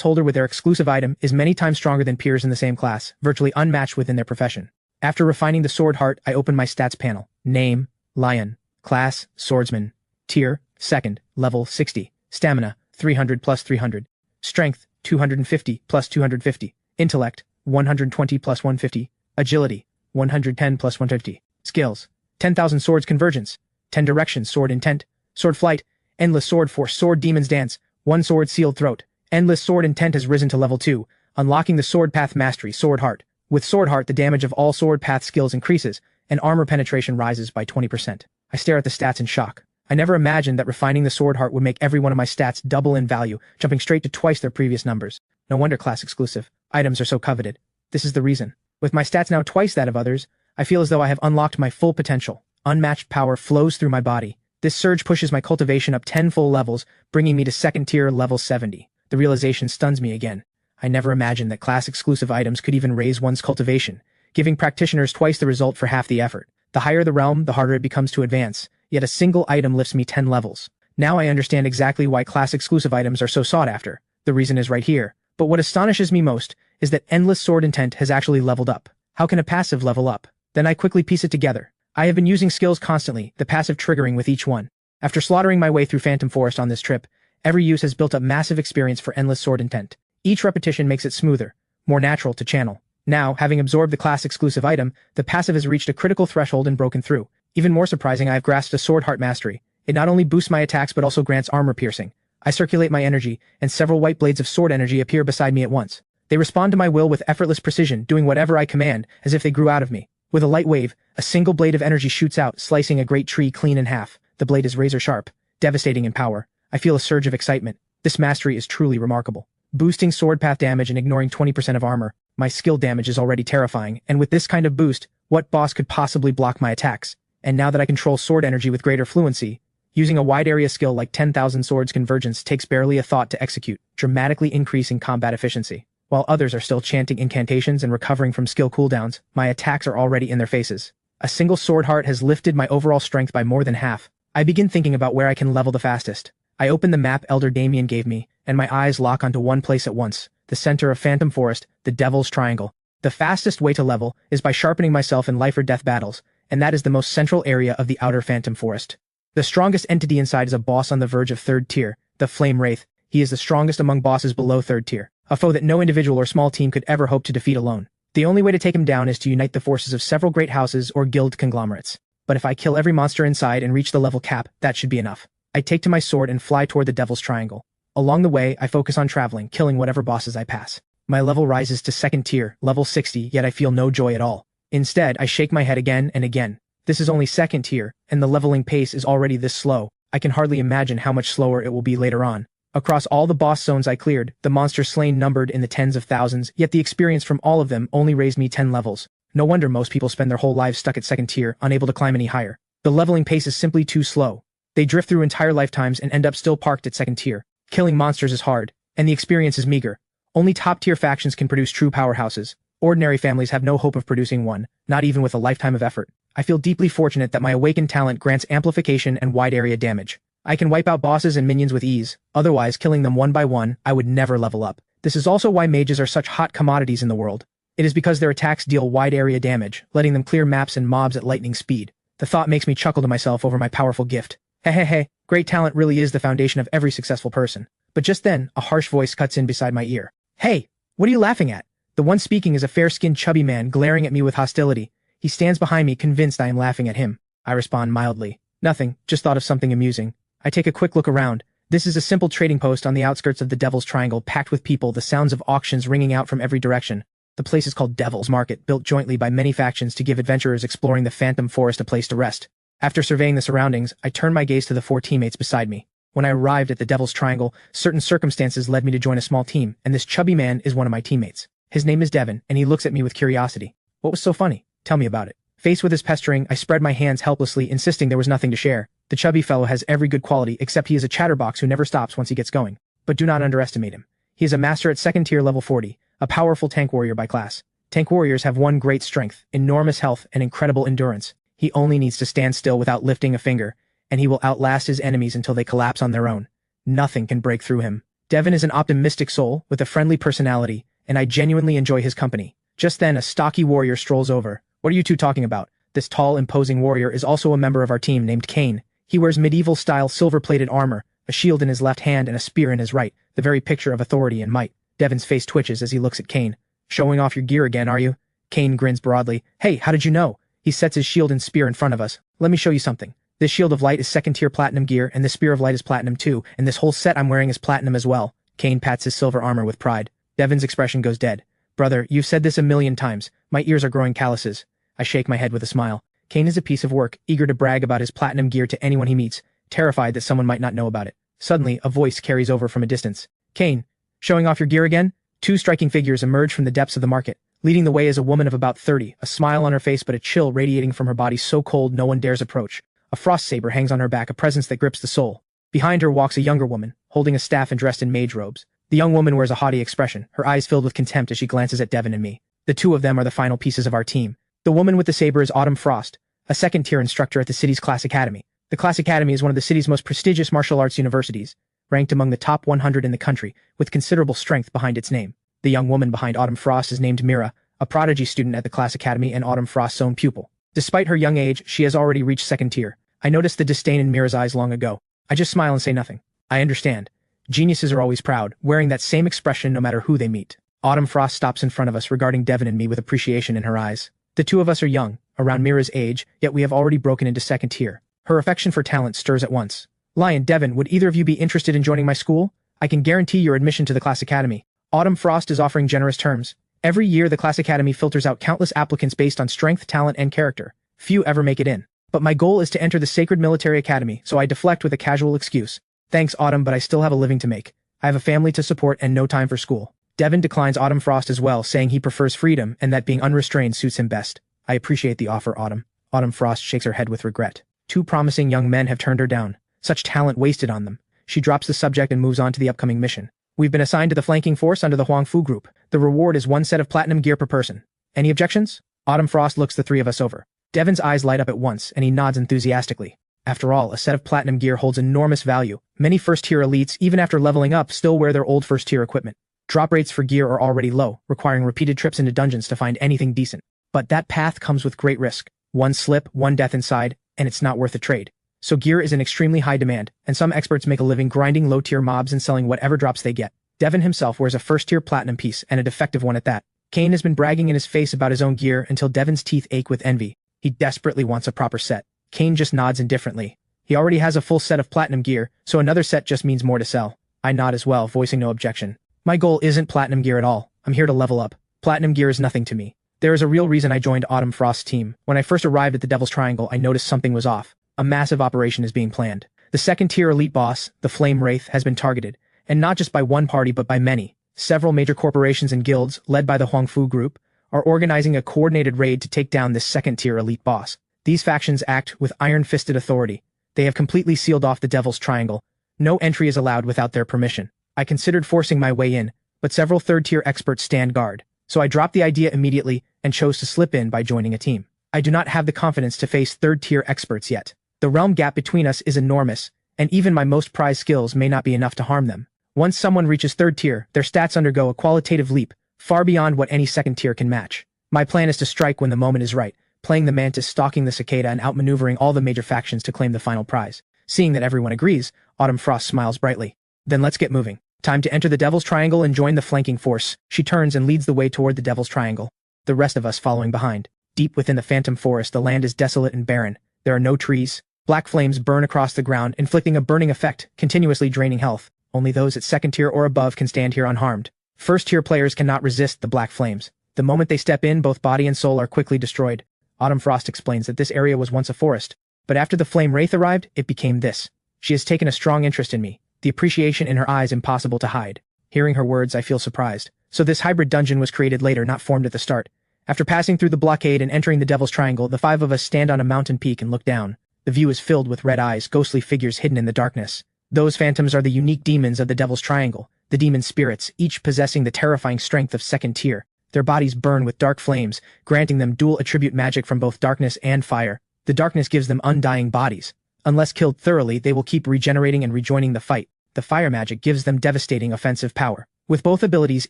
holder with their exclusive item is many times stronger than peers in the same class, virtually unmatched within their profession. After refining the sword heart, I open my stats panel. Name, Lyon. Class, Swordsman. Tier, 2nd, level 60. Stamina, 300 plus 300. Strength, 250 plus 250. Intellect, 120 plus 150. Agility, 110 plus 150. Skills, 10,000 swords convergence. 10 directions sword intent. Sword flight, endless sword force, sword demon's dance. 1 sword sealed throat. Endless sword intent has risen to level 2, unlocking the sword path mastery, sword heart. With sword heart, the damage of all sword path skills increases, and armor penetration rises by 20%. I stare at the stats in shock. I never imagined that refining the sword heart would make every one of my stats double in value, jumping straight to twice their previous numbers. No wonder class exclusive items are so coveted. This is the reason. With my stats now twice that of others, I feel as though I have unlocked my full potential. Unmatched power flows through my body. This surge pushes my cultivation up 10 full levels, bringing me to 2nd tier level 70. The realization stuns me again. I never imagined that class-exclusive items could even raise one's cultivation, giving practitioners twice the result for half the effort. The higher the realm, the harder it becomes to advance, yet a single item lifts me 10 levels. Now I understand exactly why class-exclusive items are so sought after. The reason is right here. But what astonishes me most is that Endless Sword Intent has actually leveled up. How can a passive level up? Then I quickly piece it together. I have been using skills constantly, the passive triggering with each one. After slaughtering my way through Phantom Forest on this trip, every use has built up massive experience for Endless Sword Intent. Each repetition makes it smoother, more natural to channel. Now, having absorbed the class-exclusive item, the passive has reached a critical threshold and broken through. Even more surprising, I have grasped a Sword Heart Mastery. It not only boosts my attacks but also grants armor piercing. I circulate my energy, and several white blades of sword energy appear beside me at once. They respond to my will with effortless precision, doing whatever I command, as if they grew out of me. With a light wave, a single blade of energy shoots out, slicing a great tree clean in half. The blade is razor sharp, devastating in power. I feel a surge of excitement. This mastery is truly remarkable. Boosting sword path damage and ignoring 20% of armor. My skill damage is already terrifying, and with this kind of boost, what boss could possibly block my attacks? And now that I control sword energy with greater fluency, using a wide area skill like 10,000 Swords Convergence takes barely a thought to execute, dramatically increasing combat efficiency. While others are still chanting incantations and recovering from skill cooldowns, my attacks are already in their faces. A single sword heart has lifted my overall strength by more than half. I begin thinking about where I can level the fastest. I open the map Elder Damien gave me, and my eyes lock onto one place at once, the center of Phantom Forest, the Devil's Triangle. The fastest way to level is by sharpening myself in life or death battles, and that is the most central area of the outer Phantom Forest. The strongest entity inside is a boss on the verge of 3rd tier, the Flame Wraith. He is the strongest among bosses below 3rd tier, a foe that no individual or small team could ever hope to defeat alone. The only way to take him down is to unite the forces of several great houses or guild conglomerates. But if I kill every monster inside and reach the level cap, that should be enough. I take to my sword and fly toward the Devil's Triangle. Along the way, I focus on traveling, killing whatever bosses I pass. My level rises to 2nd tier, level 60, yet I feel no joy at all. Instead, I shake my head again and again. This is only 2nd tier, and the leveling pace is already this slow. I can hardly imagine how much slower it will be later on. Across all the boss zones I cleared, the monsters slain numbered in the tens of thousands, yet the experience from all of them only raised me 10 levels. No wonder most people spend their whole lives stuck at 2nd tier, unable to climb any higher. The leveling pace is simply too slow. They drift through entire lifetimes and end up still parked at 2nd tier. Killing monsters is hard, and the experience is meager. Only top-tier factions can produce true powerhouses. Ordinary families have no hope of producing one, not even with a lifetime of effort. I feel deeply fortunate that my awakened talent grants amplification and wide area damage. I can wipe out bosses and minions with ease, otherwise killing them one by one, I would never level up. This is also why mages are such hot commodities in the world. It is because their attacks deal wide area damage, letting them clear maps and mobs at lightning speed. The thought makes me chuckle to myself over my powerful gift. Hehehe, great talent really is the foundation of every successful person. But just then, a harsh voice cuts in beside my ear. Hey, what are you laughing at? The one speaking is a fair-skinned chubby man glaring at me with hostility. He stands behind me, convinced I am laughing at him. I respond mildly. Nothing, just thought of something amusing. I take a quick look around. This is a simple trading post on the outskirts of the Devil's Triangle, packed with people, the sounds of auctions ringing out from every direction. The place is called Devil's Market, built jointly by many factions to give adventurers exploring the Phantom Forest a place to rest. After surveying the surroundings, I turn my gaze to the 4 teammates beside me. When I arrived at the Devil's Triangle, certain circumstances led me to join a small team, and this chubby man is one of my teammates. His name is Devin, and he looks at me with curiosity. What was so funny? Tell me about it. Faced with his pestering, I spread my hands helplessly, insisting there was nothing to share. The chubby fellow has every good quality, except he is a chatterbox who never stops once he gets going. But do not underestimate him. He is a master at 2nd tier level 40, a powerful tank warrior by class. Tank warriors have one great strength, enormous health, and incredible endurance. He only needs to stand still without lifting a finger, and he will outlast his enemies until they collapse on their own. Nothing can break through him. Devin is an optimistic soul with a friendly personality, and I genuinely enjoy his company. Just then, a stocky warrior strolls over. What are you two talking about? This tall, imposing warrior is also a member of our team named Kane. He wears medieval-style silver-plated armor, a shield in his left hand and a spear in his right, the very picture of authority and might. Devin's face twitches as he looks at Kane. Showing off your gear again, are you? Kane grins broadly. Hey, how did you know? He sets his shield and spear in front of us. Let me show you something. This Shield of Light is 2nd tier platinum gear, and this Spear of Light is platinum too, and this whole set I'm wearing is platinum as well. Kane pats his silver armor with pride. Devin's expression goes dead. Brother, you've said this a million times. My ears are growing calluses. I shake my head with a smile. Kane is a piece of work, eager to brag about his platinum gear to anyone he meets, terrified that someone might not know about it. Suddenly, a voice carries over from a distance. Kane, showing off your gear again? 2 striking figures emerge from the depths of the market. Leading the way is a woman of about 30, a smile on her face but a chill radiating from her body so cold no one dares approach. A frost saber hangs on her back, a presence that grips the soul. Behind her walks a younger woman, holding a staff and dressed in mage robes. The young woman wears a haughty expression, her eyes filled with contempt as she glances at Devin and me. The 2 of them are the final pieces of our team. The woman with the saber is Autumn Frost, a 2nd tier instructor at the city's Class Academy. The Class Academy is one of the city's most prestigious martial arts universities, ranked among the top 100 in the country, with considerable strength behind its name. The young woman behind Autumn Frost is named Mira, a prodigy student at the Class Academy and Autumn Frost's own pupil. Despite her young age, she has already reached 2nd tier. I noticed the disdain in Mira's eyes long ago. I just smile and say nothing. I understand. Geniuses are always proud, wearing that same expression no matter who they meet. Autumn Frost stops in front of us, regarding Devin and me with appreciation in her eyes. The 2 of us are young, around Mira's age, yet we have already broken into 2nd tier. Her affection for talent stirs at once. Lyon, Devin, would either of you be interested in joining my school? I can guarantee your admission to the class academy. Autumn Frost is offering generous terms. Every year the class academy filters out countless applicants based on strength, talent, and character. Few ever make it in. But my goal is to enter the Sacred Military Academy, so I deflect with a casual excuse. Thanks, Autumn, but I still have a living to make. I have a family to support and no time for school. Devin declines Autumn Frost as well, saying he prefers freedom and that being unrestrained suits him best. I appreciate the offer, Autumn. Autumn Frost shakes her head with regret. Two promising young men have turned her down. Such talent wasted on them. She drops the subject and moves on to the upcoming mission. We've been assigned to the flanking force under the Huang Fu group. The reward is 1 set of platinum gear per person. Any objections? Autumn Frost looks the three of us over. Devin's eyes light up at once, and he nods enthusiastically. After all, a set of platinum gear holds enormous value. Many first-tier elites, even after leveling up, still wear their old first-tier equipment. Drop rates for gear are already low, requiring repeated trips into dungeons to find anything decent. But that path comes with great risk. One slip, one death inside, and it's not worth the trade. So gear is in extremely high demand, and some experts make a living grinding low-tier mobs and selling whatever drops they get. Devin himself wears a first-tier platinum piece, and a defective one at that. Kane has been bragging in his face about his own gear until Devin's teeth ache with envy. He desperately wants a proper set. Kane just nods indifferently. He already has a full set of platinum gear, so another set just means more to sell. I nod as well, voicing no objection. My goal isn't platinum gear at all. I'm here to level up. Platinum gear is nothing to me. There is a real reason I joined Autumn Frost's team. When I first arrived at the Devil's Triangle, I noticed something was off. A massive operation is being planned. The second-tier elite boss, the Flame Wraith, has been targeted, and not just by one party but by many. Several major corporations and guilds, led by the Huang Fu group, are organizing a coordinated raid to take down this second-tier elite boss. These factions act with iron-fisted authority. They have completely sealed off the Devil's Triangle. No entry is allowed without their permission. I considered forcing my way in, but several third-tier experts stand guard, so I dropped the idea immediately and chose to slip in by joining a team. I do not have the confidence to face third-tier experts yet. The realm gap between us is enormous, and even my most prized skills may not be enough to harm them. Once someone reaches third tier, their stats undergo a qualitative leap, far beyond what any second tier can match. My plan is to strike when the moment is right, playing the mantis, stalking the cicada, and outmaneuvering all the major factions to claim the final prize. Seeing that everyone agrees, Autumn Frost smiles brightly. Then let's get moving. Time to enter the Devil's Triangle and join the flanking force. She turns and leads the way toward the Devil's Triangle, the rest of us following behind. Deep within the Phantom Forest, the land is desolate and barren. There are no trees. Black flames burn across the ground, inflicting a burning effect, continuously draining health. Only those at second tier or above can stand here unharmed. First tier players cannot resist the black flames. The moment they step in, both body and soul are quickly destroyed. Autumn Frost explains that this area was once a forest, but after the Flame Wraith arrived, it became this. She has taken a strong interest in me, the appreciation in her eyes impossible to hide. Hearing her words, I feel surprised. So this hybrid dungeon was created later, not formed at the start. After passing through the blockade and entering the Devil's Triangle, the five of us stand on a mountain peak and look down. The view is filled with red eyes, ghostly figures hidden in the darkness. Those phantoms are the unique demons of the Devil's Triangle, the demon spirits, each possessing the terrifying strength of second tier. Their bodies burn with dark flames, granting them dual attribute magic from both darkness and fire. The darkness gives them undying bodies. Unless killed thoroughly, they will keep regenerating and rejoining the fight. The fire magic gives them devastating offensive power. With both abilities,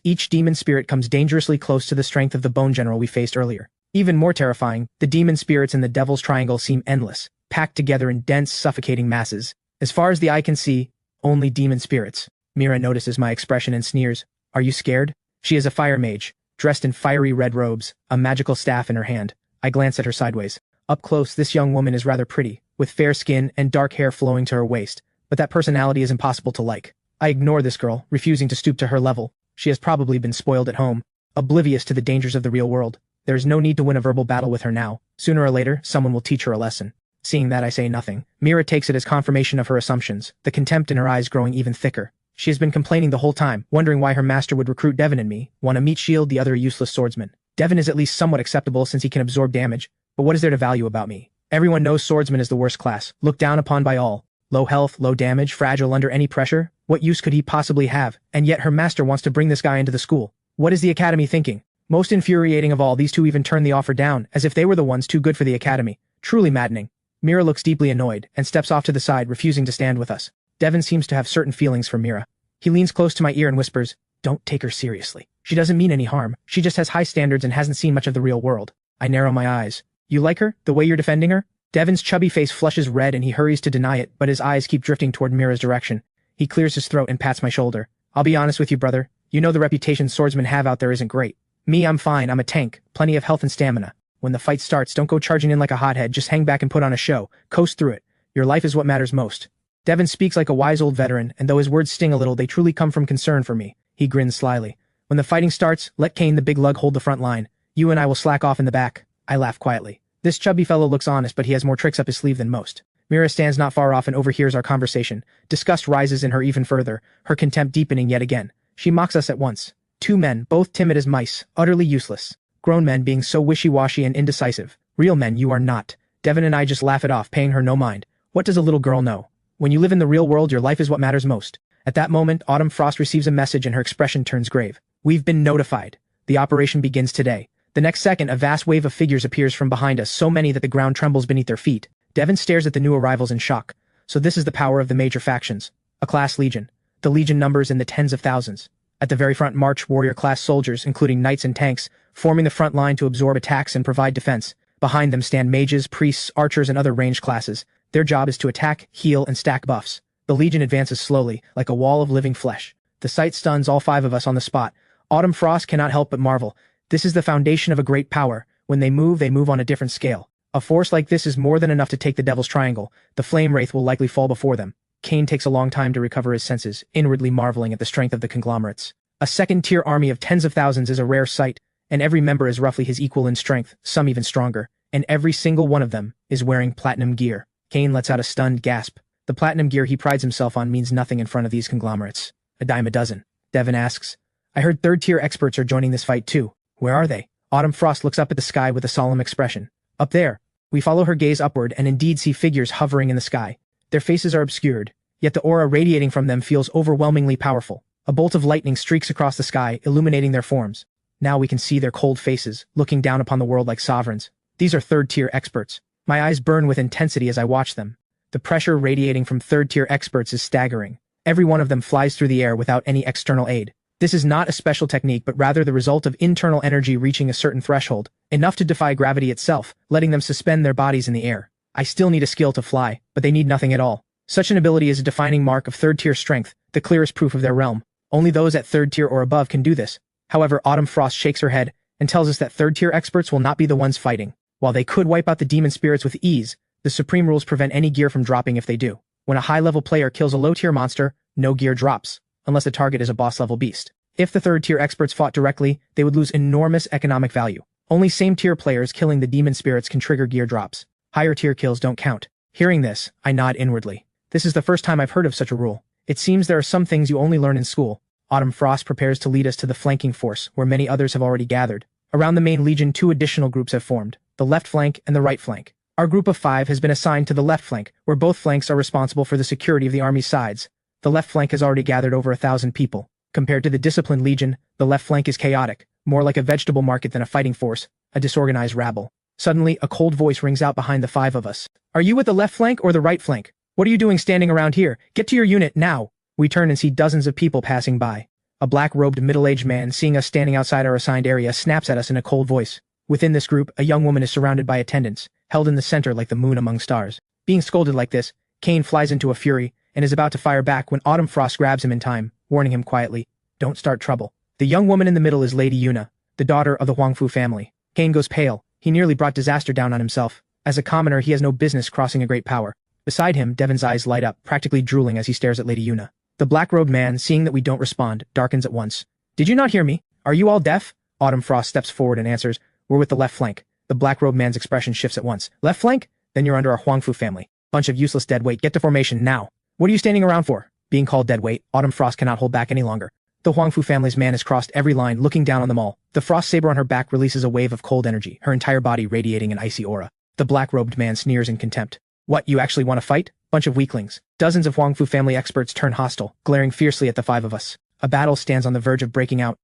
each demon spirit comes dangerously close to the strength of the Bone General we faced earlier. Even more terrifying, the demon spirits in the Devil's Triangle seem endless, packed together in dense, suffocating masses. As far as the eye can see, only demon spirits. Mira notices my expression and sneers. Are you scared? She is a fire mage, dressed in fiery red robes, a magical staff in her hand. I glance at her sideways. Up close, this young woman is rather pretty, with fair skin and dark hair flowing to her waist, but that personality is impossible to like. I ignore this girl, refusing to stoop to her level. She has probably been spoiled at home, oblivious to the dangers of the real world. There is no need to win a verbal battle with her now. Sooner or later, someone will teach her a lesson. Seeing that, I say nothing. Mira takes it as confirmation of her assumptions, the contempt in her eyes growing even thicker. She has been complaining the whole time, wondering why her master would recruit Devin and me, one a meat shield, the other a useless swordsman. Devin is at least somewhat acceptable since he can absorb damage, but what is there to value about me? Everyone knows swordsman is the worst class, looked down upon by all. Low health, low damage, fragile under any pressure. What use could he possibly have? And yet her master wants to bring this guy into the school. What is the academy thinking? Most infuriating of all, these two even turn the offer down, as if they were the ones too good for the academy. Truly maddening. Mira looks deeply annoyed, and steps off to the side, refusing to stand with us. Devin seems to have certain feelings for Mira. He leans close to my ear and whispers, "Don't take her seriously. She doesn't mean any harm. She just has high standards and hasn't seen much of the real world." I narrow my eyes. "You like her? The way you're defending her?" Devin's chubby face flushes red and he hurries to deny it, but his eyes keep drifting toward Mira's direction. He clears his throat and pats my shoulder. "I'll be honest with you, brother. You know the reputation swordsmen have out there isn't great. Me, I'm fine. I'm a tank. Plenty of health and stamina. When the fight starts, don't go charging in like a hothead. Just hang back and put on a show. Coast through it. Your life is what matters most." Devin speaks like a wise old veteran, and though his words sting a little, they truly come from concern for me. He grins slyly. When the fighting starts, let Kane the big lug hold the front line. You and I will slack off in the back. I laugh quietly. This chubby fellow looks honest, but he has more tricks up his sleeve than most. Mira stands not far off and overhears our conversation. Disgust rises in her even further, her contempt deepening yet again. She mocks us at once. Two men, both timid as mice, utterly useless. Grown men being so wishy-washy and indecisive. Real men you are not. Devin and I just laugh it off, paying her no mind. What does a little girl know? When you live in the real world, your life is what matters most. At that moment, Autumn Frost receives a message and her expression turns grave. We've been notified. The operation begins today. The next second, a vast wave of figures appears from behind us, so many that the ground trembles beneath their feet. Devin stares at the new arrivals in shock. So this is the power of the major factions. A class legion. The legion numbers in the tens of thousands. At the very front march warrior-class soldiers, including knights and tanks, forming the front line to absorb attacks and provide defense. Behind them stand mages, priests, archers, and other ranged classes. Their job is to attack, heal, and stack buffs. The legion advances slowly, like a wall of living flesh. The sight stuns all five of us on the spot. Autumn Frost cannot help but marvel. This is the foundation of a great power. When they move on a different scale. A force like this is more than enough to take the Devil's Triangle. The Flame Wraith will likely fall before them. Kane takes a long time to recover his senses, inwardly marveling at the strength of the conglomerates. A second-tier army of tens of thousands is a rare sight, and every member is roughly his equal in strength, some even stronger, and every single one of them is wearing platinum gear. Kane lets out a stunned gasp. The platinum gear he prides himself on means nothing in front of these conglomerates. A dime a dozen. Devin asks. I heard third-tier experts are joining this fight too. Where are they? Autumn Frost looks up at the sky with a solemn expression. Up there. We follow her gaze upward and indeed see figures hovering in the sky. Their faces are obscured, yet the aura radiating from them feels overwhelmingly powerful. A bolt of lightning streaks across the sky, illuminating their forms. Now we can see their cold faces, looking down upon the world like sovereigns. These are third-tier experts. My eyes burn with intensity as I watch them. The pressure radiating from third-tier experts is staggering. Every one of them flies through the air without any external aid. This is not a special technique but rather the result of internal energy reaching a certain threshold, enough to defy gravity itself, letting them suspend their bodies in the air. I still need a skill to fly, but they need nothing at all. Such an ability is a defining mark of third-tier strength, the clearest proof of their realm. Only those at third tier or above can do this. However, Autumn Frost shakes her head and tells us that third-tier experts will not be the ones fighting. While they could wipe out the demon spirits with ease, the supreme rules prevent any gear from dropping if they do. When a high-level player kills a low-tier monster, no gear drops, unless the target is a boss-level beast. If the third-tier experts fought directly, they would lose enormous economic value. Only same-tier players killing the demon spirits can trigger gear drops. Higher-tier kills don't count. Hearing this, I nod inwardly. This is the first time I've heard of such a rule. It seems there are some things you only learn in school. Autumn Frost prepares to lead us to the flanking force, where many others have already gathered. Around the main legion, two additional groups have formed, the left flank and the right flank. Our group of 5 has been assigned to the left flank, where both flanks are responsible for the security of the army's sides. The left flank has already gathered over 1,000 people. Compared to the disciplined legion, the left flank is chaotic, more like a vegetable market than a fighting force, a disorganized rabble. Suddenly, a cold voice rings out behind the 5 of us. Are you with the left flank or the right flank? What are you doing standing around here? Get to your unit, now! We turn and see dozens of people passing by. A black-robed middle-aged man, seeing us standing outside our assigned area, snaps at us in a cold voice. Within this group, a young woman is surrounded by attendants, held in the center like the moon among stars. Being scolded like this, Kane flies into a fury, and is about to fire back when Autumn Frost grabs him in time, warning him quietly, "Don't start trouble." The young woman in the middle is Lady Yuna, the daughter of the Huangfu family. Kane goes pale. He nearly brought disaster down on himself. As a commoner, he has no business crossing a great power. Beside him, Devin's eyes light up, practically drooling as he stares at Lady Yuna. The black-robed man, seeing that we don't respond, darkens at once. "Did you not hear me? Are you all deaf?" Autumn Frost steps forward and answers, "We're with the left flank." The black-robed man's expression shifts at once. "Left flank? Then you're under our Huangfu family. Bunch of useless deadweight, get to formation now." "What are you standing around for?" Being called deadweight, Autumn Frost cannot hold back any longer. The Huangfu family's man has crossed every line, looking down on them all. The frost saber on her back releases a wave of cold energy, her entire body radiating an icy aura. The black-robed man sneers in contempt. "What, you actually want to fight? Bunch of weaklings." Dozens of Huangfu family experts turn hostile, glaring fiercely at the 5 of us. A battle stands on the verge of breaking out.